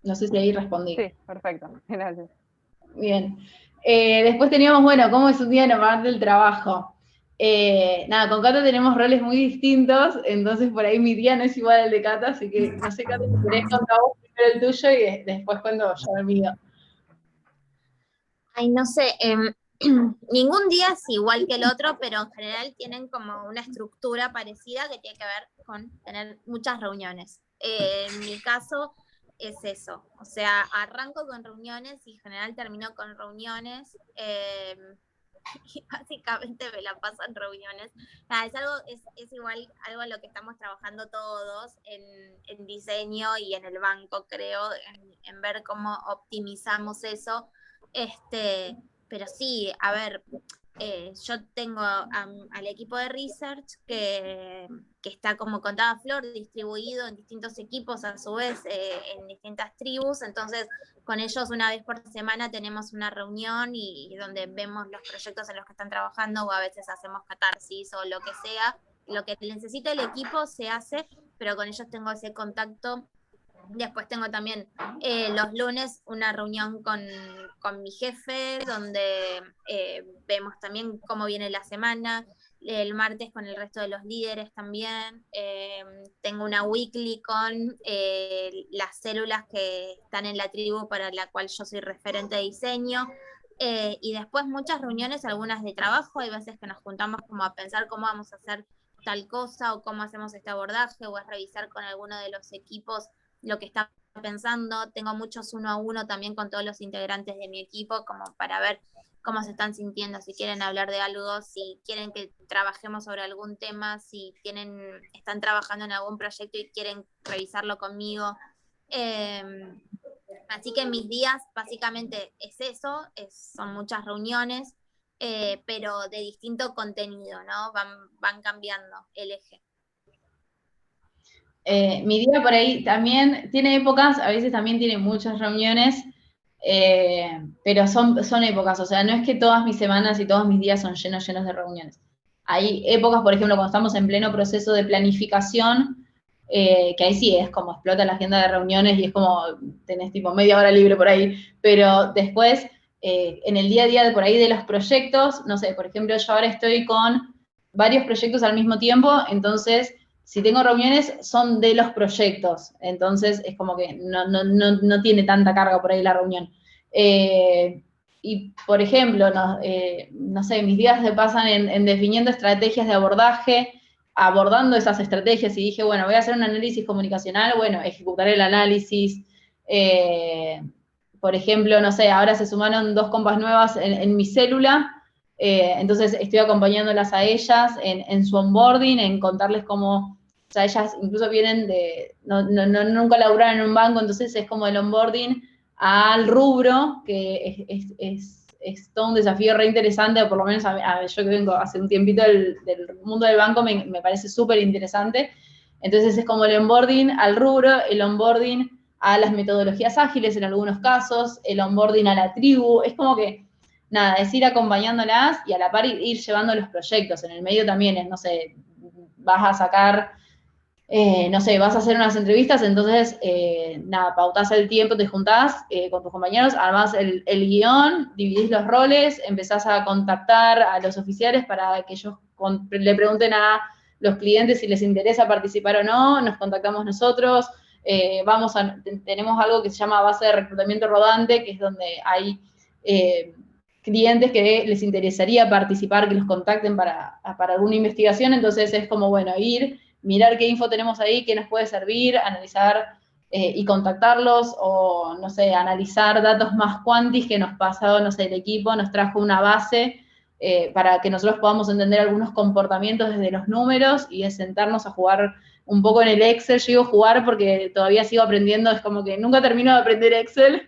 No sé si ahí respondí. Sí, perfecto, gracias. Bien. Después teníamos, bueno, ¿cómo es un día normal del trabajo? Nada, con Cata tenemos roles muy distintos, entonces por ahí mi día no es igual al de Cata, así que no sé, Cata, si querés contar vos primero el tuyo y después cuento yo el mío. Ay, no sé, ningún día es igual que el otro, pero en general tienen como una estructura parecida que tiene que ver con tener muchas reuniones. En mi caso es eso, o sea, arranco con reuniones y en general termino con reuniones. Y básicamente me la paso en reuniones. Nada, es igual algo a lo que estamos trabajando todos en diseño y en el banco, creo, en ver cómo optimizamos eso. Pero sí, a ver, yo tengo al equipo de research que está, como contaba Flor, distribuido en distintos equipos, a su vez en distintas tribus. Entonces con ellos una vez por semana tenemos una reunión y donde vemos los proyectos en los que están trabajando, o a veces hacemos catarsis o lo que sea. Lo que necesita el equipo se hace, pero con ellos tengo ese contacto. Después tengo también los lunes una reunión con mi jefe, donde vemos también cómo viene la semana. El martes con el resto de los líderes también. Tengo una weekly con las células que están en la tribu para la cual yo soy referente de diseño. Y después muchas reuniones, algunas de trabajo. Hay veces que nos juntamos como a pensar cómo vamos a hacer tal cosa o cómo hacemos este abordaje, o a revisar con alguno de los equipos lo que está pensando. Tengo muchos 1 a 1 también con todos los integrantes de mi equipo, como para ver cómo se están sintiendo, si quieren hablar de algo, si quieren que trabajemos sobre algún tema, si están trabajando en algún proyecto y quieren revisarlo conmigo. Así que mis días básicamente es eso, son muchas reuniones, pero de distinto contenido, ¿no? Van cambiando el eje. Mi día por ahí también tiene épocas, a veces también tiene muchas reuniones, pero son épocas, o sea, no es que todas mis semanas y todos mis días son llenos de reuniones. Hay épocas, por ejemplo, cuando estamos en pleno proceso de planificación, que ahí sí es como explota la agenda de reuniones y es como tenés tipo media hora libre por ahí, pero después, en el día a día por ahí de los proyectos, no sé, por ejemplo, yo ahora estoy con varios proyectos al mismo tiempo, entonces si tengo reuniones son de los proyectos, entonces es como que no tiene tanta carga por ahí la reunión. Y, por ejemplo, no sé, mis días se pasan en definiendo estrategias de abordaje, abordando esas estrategias, y dije, bueno, voy a hacer un análisis comunicacional, bueno, ejecutaré el análisis. Por ejemplo, no sé, ahora se sumaron 2 compas nuevas en mi célula, entonces estoy acompañándolas a ellas en su onboarding, en contarles cómo. O sea, ellas incluso vienen nunca laburaron en un banco, entonces es como el onboarding al rubro, que es todo un desafío re interesante, o por lo menos yo que vengo hace un tiempito del mundo del banco, me parece súper interesante. Entonces es como el onboarding al rubro, el onboarding a las metodologías ágiles en algunos casos, el onboarding a la tribu, es como que nada, es ir acompañándolas y a la par ir llevando los proyectos. En el medio también es, no sé, vas a sacar, no sé, vas a hacer unas entrevistas, entonces, nada, pautás el tiempo, te juntás con tus compañeros, armás el guión, dividís los roles, empezás a contactar a los oficiales para que ellos le pregunten a los clientes si les interesa participar o no, nos contactamos nosotros, tenemos algo que se llama base de reclutamiento rodante, que es donde hay clientes que les interesaría participar, que los contacten para alguna investigación, entonces es como, bueno, mirar qué info tenemos ahí, qué nos puede servir, analizar y contactarlos, o, no sé, analizar datos más cuantis que nos pasó, no sé, el equipo nos trajo una base para que nosotros podamos entender algunos comportamientos desde los números y es sentarnos a jugar un poco en el Excel. Yo digo jugar porque todavía sigo aprendiendo, es como que nunca termino de aprender Excel,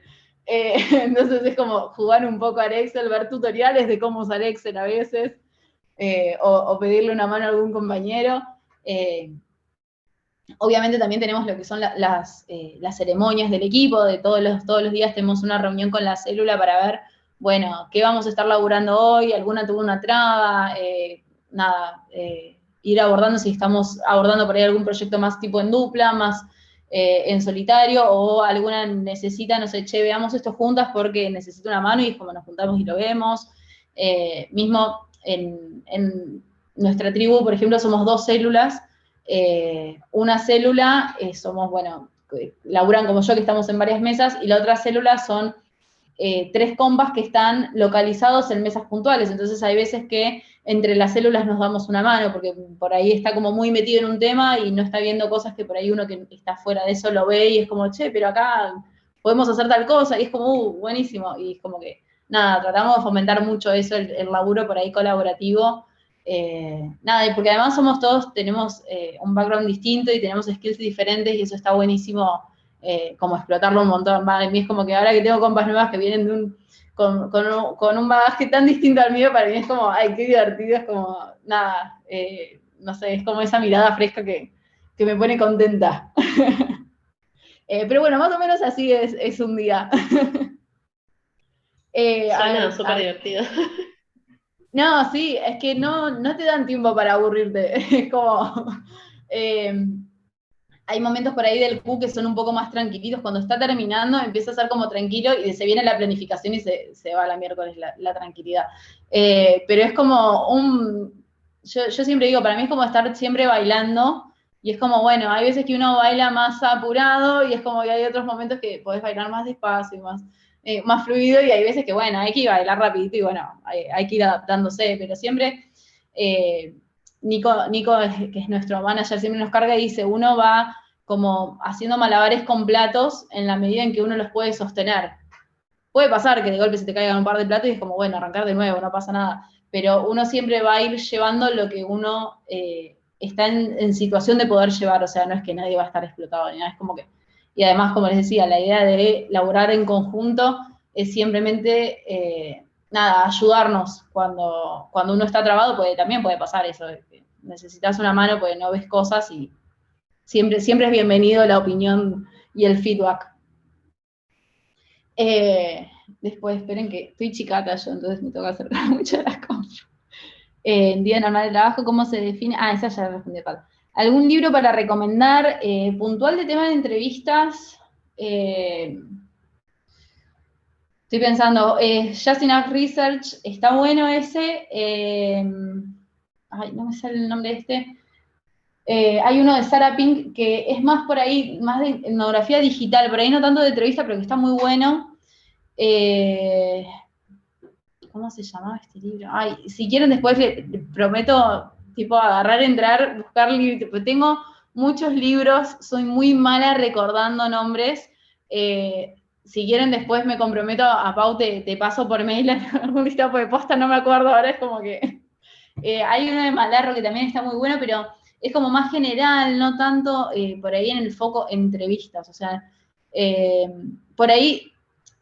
entonces es como jugar un poco al Excel, ver tutoriales de cómo usar Excel a veces, o pedirle una mano a algún compañero. Obviamente también tenemos lo que son las ceremonias del equipo, de todos los días tenemos una reunión con la célula para ver, bueno, qué vamos a estar laburando hoy, alguna tuvo una traba, ir abordando si estamos abordando por ahí algún proyecto más tipo en dupla, más en solitario, o alguna necesita, no sé, che, veamos esto juntas porque necesita una mano y es como nos juntamos y lo vemos. Mismo en nuestra tribu, por ejemplo, somos 2 células. Una célula somos, bueno, laburan como yo, que estamos en varias mesas, y la otra célula son 3 compas que están localizados en mesas puntuales, entonces hay veces que entre las células nos damos una mano, porque por ahí está como muy metido en un tema y no está viendo cosas que por ahí uno que está fuera de eso lo ve y es como, che, pero acá podemos hacer tal cosa, y es como, buenísimo, y es como que, nada, tratamos de fomentar mucho eso, el laburo por ahí colaborativo. Nada, y porque además todos tenemos un background distinto y tenemos skills diferentes y eso está buenísimo, como explotarlo un montón. A mí es como que ahora que tengo compas nuevas que vienen con un bagaje tan distinto al mío, para mí es como, ay, qué divertido, es como, nada, no sé, es como esa mirada fresca que me pone contenta. Pero bueno, más o menos así es un día. Suena súper divertido. No, sí, es que no te dan tiempo para aburrirte. Es como, hay momentos por ahí del Q que son un poco más tranquilitos. Cuando está terminando empieza a ser como tranquilo y se viene la planificación y se va a la miércoles la tranquilidad. Pero es como yo siempre digo, para mí es como estar siempre bailando y es como, bueno, hay veces que uno baila más apurado y es como que hay otros momentos que podés bailar más despacio y más fluido, y hay veces que, bueno, hay que bailar rapidito y, bueno, hay que ir adaptándose, pero siempre, Nico, que es nuestro manager, siempre nos carga y dice, uno va como haciendo malabares con platos en la medida en que uno los puede sostener. Puede pasar que de golpe se te caigan un par de platos y es como, bueno, arrancar de nuevo, no pasa nada, pero uno siempre va a ir llevando lo que uno está en situación de poder llevar, o sea, no es que nadie va a estar explotado, ni nada, es como que. Y además, como les decía, la idea de laburar en conjunto es simplemente, nada, ayudarnos cuando uno está trabado, también puede pasar eso, necesitas una mano porque no ves cosas y siempre es bienvenido la opinión y el feedback. Después, esperen que estoy chicata yo, entonces me toca hacer muchas las cosas. En día normal de trabajo, ¿cómo se define? Esa ya la respondí, Pato. ¿Algún libro para recomendar puntual de tema de entrevistas? Estoy pensando, Just Enough Research, está bueno ese. No me sale el nombre de este. Hay uno de Sarah Pink que es más por ahí, más de etnografía digital, por ahí no tanto de entrevista, pero que está muy bueno. ¿Cómo se llamaba este libro? Ay, si quieren después les prometo, tipo, agarrar, entrar, buscar libros. Tengo muchos libros, soy muy mala recordando nombres. Si quieren después me comprometo a Pau, te paso por mail algún listado de posta, no me acuerdo ahora, es como que. Hay uno de Malarro que también está muy bueno, pero es como más general, no tanto por ahí en el foco entrevistas. O sea, por ahí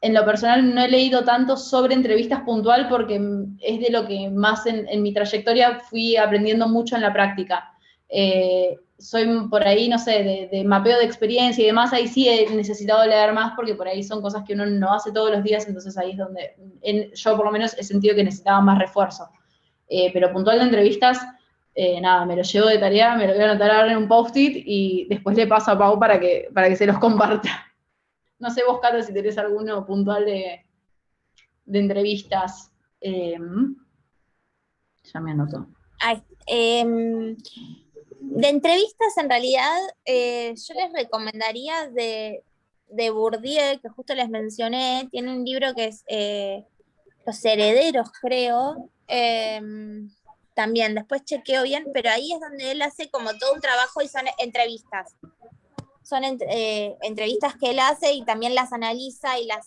en lo personal no he leído tanto sobre entrevistas puntual porque es de lo que más en mi trayectoria fui aprendiendo mucho en la práctica. soy por ahí, no sé, de mapeo de experiencia y demás, ahí sí he necesitado leer más porque por ahí son cosas que uno no hace todos los días, entonces ahí es donde yo por lo menos he sentido que necesitaba más refuerzo. Pero puntual de entrevistas, nada, me lo llevo de tarea, me lo voy a anotar ahora en un post-it y después le paso a Pau para que se los comparta. No sé vos, Cata, si tenés alguno puntual de entrevistas. Ya me anotó. Ay, de entrevistas, en realidad, yo les recomendaría de Bourdieu, que justo les mencioné, tiene un libro que es Los Herederos, creo. También, después chequeo bien, pero ahí es donde él hace como todo un trabajo y son entrevistas. Son entrevistas que él hace y también las analiza y la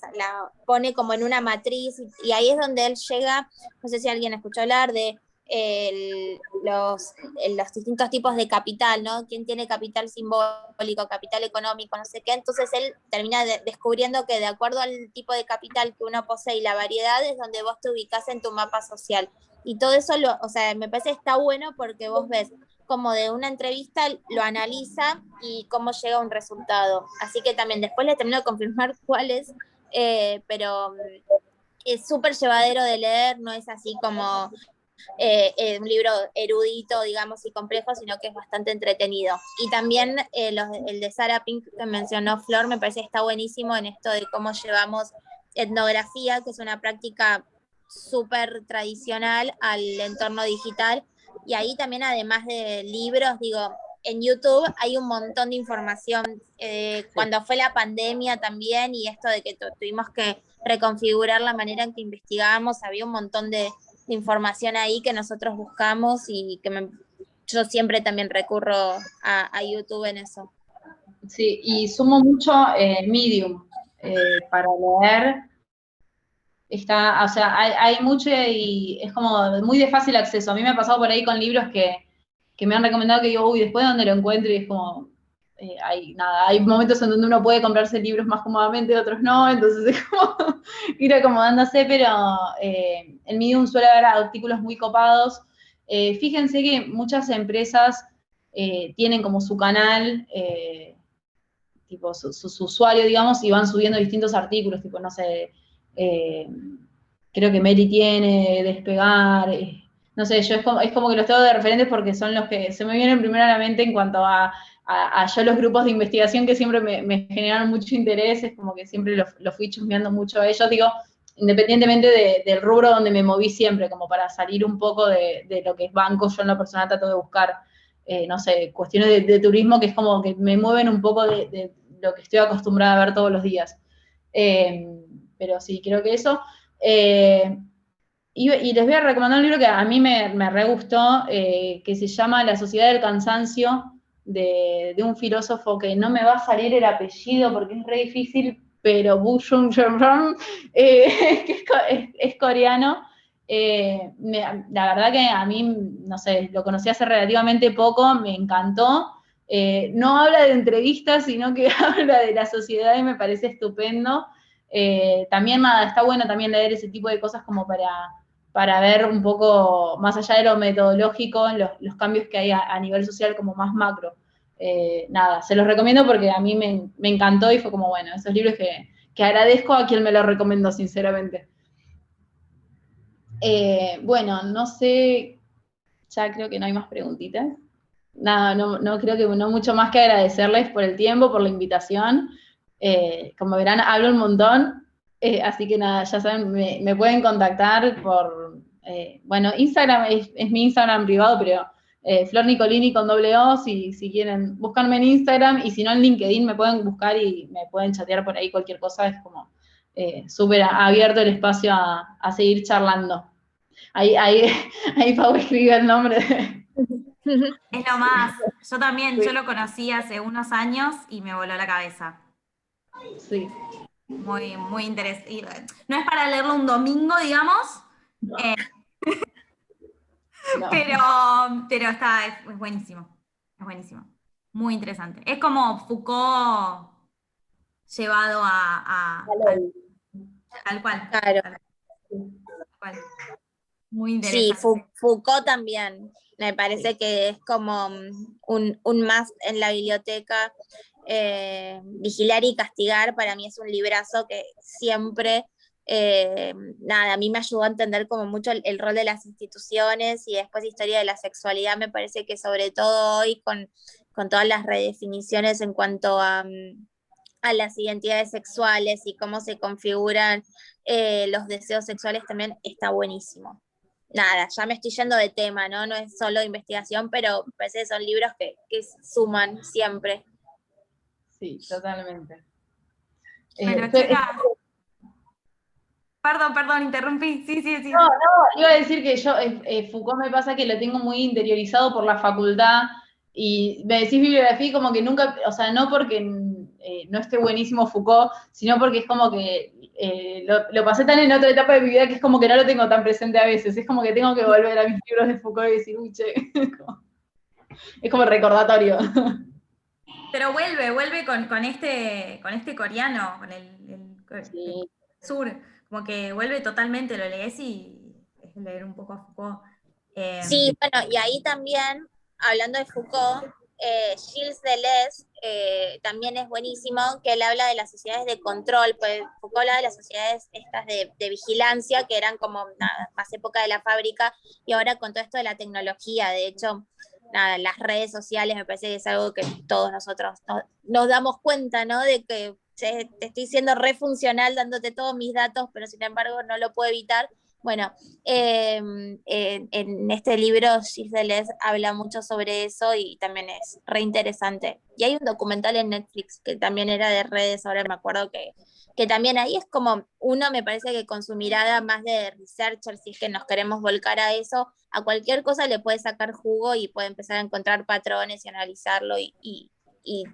pone como en una matriz y ahí es donde él llega, no sé si alguien escuchó hablar de los distintos tipos de capital, ¿no? ¿Quién tiene capital simbólico, capital económico, no sé qué? Entonces él termina descubriendo que de acuerdo al tipo de capital que uno posee y la variedad es donde vos te ubicás en tu mapa social. Y todo eso, o sea, me parece que está bueno porque vos ves como de una entrevista lo analiza y cómo llega a un resultado. Así que también después le termino de confirmar cuáles, pero es súper llevadero de leer, no es así como un libro erudito, digamos, y complejo, sino que es bastante entretenido. Y también el de Sarah Pink que mencionó Flor, me parece que está buenísimo en esto de cómo llevamos etnografía, que es una práctica súper tradicional, al entorno digital. Y ahí también, además de libros, digo, en YouTube hay un montón de información. Cuando fue la pandemia también, y esto de que tuvimos que reconfigurar la manera en que investigábamos, había un montón de información ahí que nosotros buscamos y que yo siempre también recurro a YouTube en eso. Sí, y sumo mucho Medium para leer. Está, o sea, hay mucho y es como muy de fácil acceso. A mí me ha pasado por ahí con libros que me han recomendado que digo, uy, después de donde lo encuentro y es como, hay momentos en donde uno puede comprarse libros más cómodamente, otros no, entonces es como ir acomodándose, pero en Medium suele haber artículos muy copados. Fíjense que muchas empresas tienen como su canal, tipo su usuario, digamos, y van subiendo distintos artículos, tipo, no sé, creo que Mary tiene, Despegar, no sé, yo es como que los tengo de referentes porque son los que se me vienen primero a la mente en cuanto a yo los grupos de investigación que siempre me generaron mucho interés, es como que siempre los fui chusmeando mucho a ellos, digo, independientemente del rubro donde me moví siempre, como para salir un poco de lo que es banco, yo en lo personal trato de buscar, no sé, cuestiones de turismo que es como que me mueven un poco de lo que estoy acostumbrada a ver todos los días. Pero sí, creo que eso. Y les voy a recomendar un libro que a mí me re gustó, que se llama La Sociedad del Cansancio, de un filósofo que no me va a salir el apellido porque es re difícil, pero Bushung Jerram, que es coreano. La verdad que a mí, no sé, lo conocí hace relativamente poco, me encantó. No habla de entrevistas, sino que habla de la sociedad y me parece estupendo. También nada, está bueno también leer ese tipo de cosas como para ver un poco, más allá de lo metodológico, los cambios que hay a nivel social como más macro. Nada, se los recomiendo porque a mí me encantó y fue como, bueno, esos libros que agradezco a quien me los recomendó, sinceramente. Bueno, no sé, ya creo que no hay más preguntitas. Nada, no creo que no mucho más que agradecerles por el tiempo, por la invitación. Como verán, hablo un montón, así que nada, ya saben, me pueden contactar por, bueno, Instagram es mi Instagram privado, pero Flor Nicolini con _O, si quieren buscarme en Instagram, y si no en LinkedIn me pueden buscar y me pueden chatear por ahí cualquier cosa, es como súper abierto el espacio a seguir charlando. Ahí Pau escribe el nombre de... Es lo más. Yo también, yo lo conocí hace unos años y me voló la cabeza. Sí. Muy, muy interesante. No es para leerlo un domingo, digamos, No. pero es buenísimo. Es buenísimo. Muy interesante. Es como Foucault llevado tal cual. Claro. Tal cual. Muy Sí, interesante. Foucault también. Me parece que es como un must en la biblioteca. Vigilar y castigar para mí es un librazo que siempre, a mí me ayudó a entender como mucho el rol de las instituciones, y después historia de la sexualidad. Me parece que sobre todo hoy con todas las redefiniciones en cuanto a las identidades sexuales y cómo se configuran los deseos sexuales, también está buenísimo. Nada, ya me estoy yendo de tema, ¿no? No es solo investigación, pero me parece que son libros que suman siempre. Sí, totalmente. Bueno, chicas. Perdón, interrumpí. Sí. No, iba a decir que yo, Foucault me pasa que lo tengo muy interiorizado por la facultad, y me decís bibliografía y como que nunca, o sea, no porque no esté buenísimo Foucault, sino porque es como que lo pasé tan en otra etapa de mi vida que es como que no lo tengo tan presente a veces, es como que tengo que volver a mis libros de Foucault y decir, uy, che, es como recordatorio. Pero vuelve con este coreano, con el sur, como que vuelve totalmente, lo lees y es leer un poco a Foucault. Sí, bueno, y ahí también, hablando de Foucault, Gilles Deleuze también es buenísimo, que él habla de las sociedades de control, pues Foucault habla de las sociedades estas de vigilancia, que eran como más época de la fábrica, y ahora con todo esto de la tecnología. De hecho, las redes sociales me parece que es algo que todos nosotros nos damos cuenta, ¿no? De que te estoy siendo re funcional dándote todos mis datos, pero sin embargo no lo puedo evitar. Bueno, en este libro Gilles Deleuze habla mucho sobre eso y también es re interesante. Y hay un documental en Netflix que también era de redes, ahora me acuerdo que también ahí es como uno, me parece que con su mirada más de researcher, si es que nos queremos volcar a eso, a cualquier cosa le puede sacar jugo y puede empezar a encontrar patrones y analizarlo y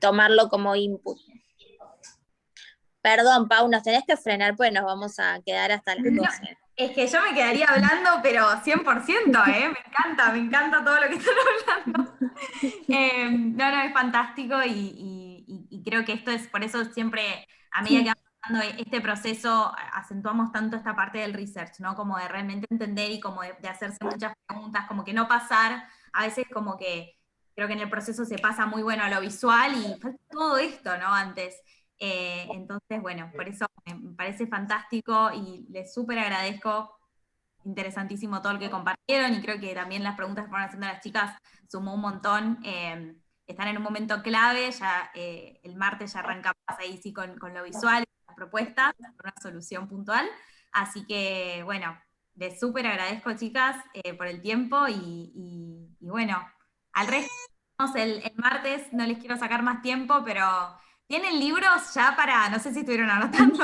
tomarlo como input. Perdón, Pau, nos tenés que frenar porque nos vamos a quedar hasta las 12. Es que yo me quedaría hablando, pero 100%, me encanta todo lo que están hablando. No, es fantástico y creo que esto es, por eso siempre, a medida que vamos pasando este proceso, acentuamos tanto esta parte del research, ¿no? Como de realmente entender y como de hacerse muchas preguntas, como que no pasar, a veces como que creo que en el proceso se pasa muy bueno a lo visual y falta todo esto, ¿no? Antes. Entonces, bueno, por eso me parece fantástico y les súper agradezco, interesantísimo todo lo que compartieron, y creo que también las preguntas que fueron haciendo las chicas sumó un montón. Están en un momento clave, ya el martes ya arrancamos ahí sí con lo visual, las propuestas, una solución puntual, así que bueno, les súper agradezco, chicas, por el tiempo y bueno, al resto el martes, no les quiero sacar más tiempo, pero ¿tienen libros ya para, no sé si estuvieron anotando?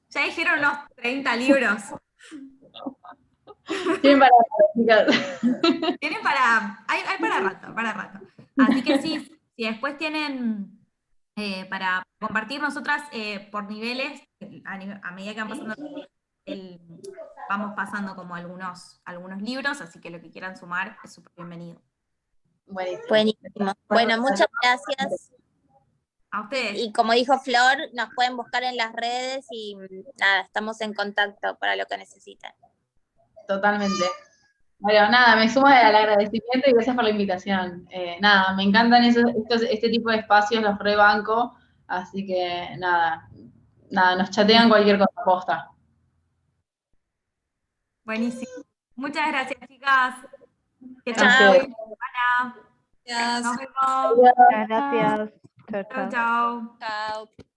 Ya dijeron unos 30 libros. Tienen para chicas. Tienen hay para rato. Así que sí, si después tienen para compartir nosotras por niveles, a medida que van pasando vamos pasando como algunos libros, así que lo que quieran sumar es súper bienvenido. Buenísimo. Bueno, muchas gracias. A ustedes. Y como dijo Flor, nos pueden buscar en las redes y nada, estamos en contacto para lo que necesiten. Totalmente. Bueno, nada, me sumo al agradecimiento y gracias por la invitación. Nada, me encantan este tipo de espacios, los rebanco, así que nada, nos chatean cualquier cosa, posta. Buenísimo. Muchas gracias, chicas. Que Chao. estén muy buenas. Nos vemos. Muchas gracias. Chao, chao. Chau, chau. Chao.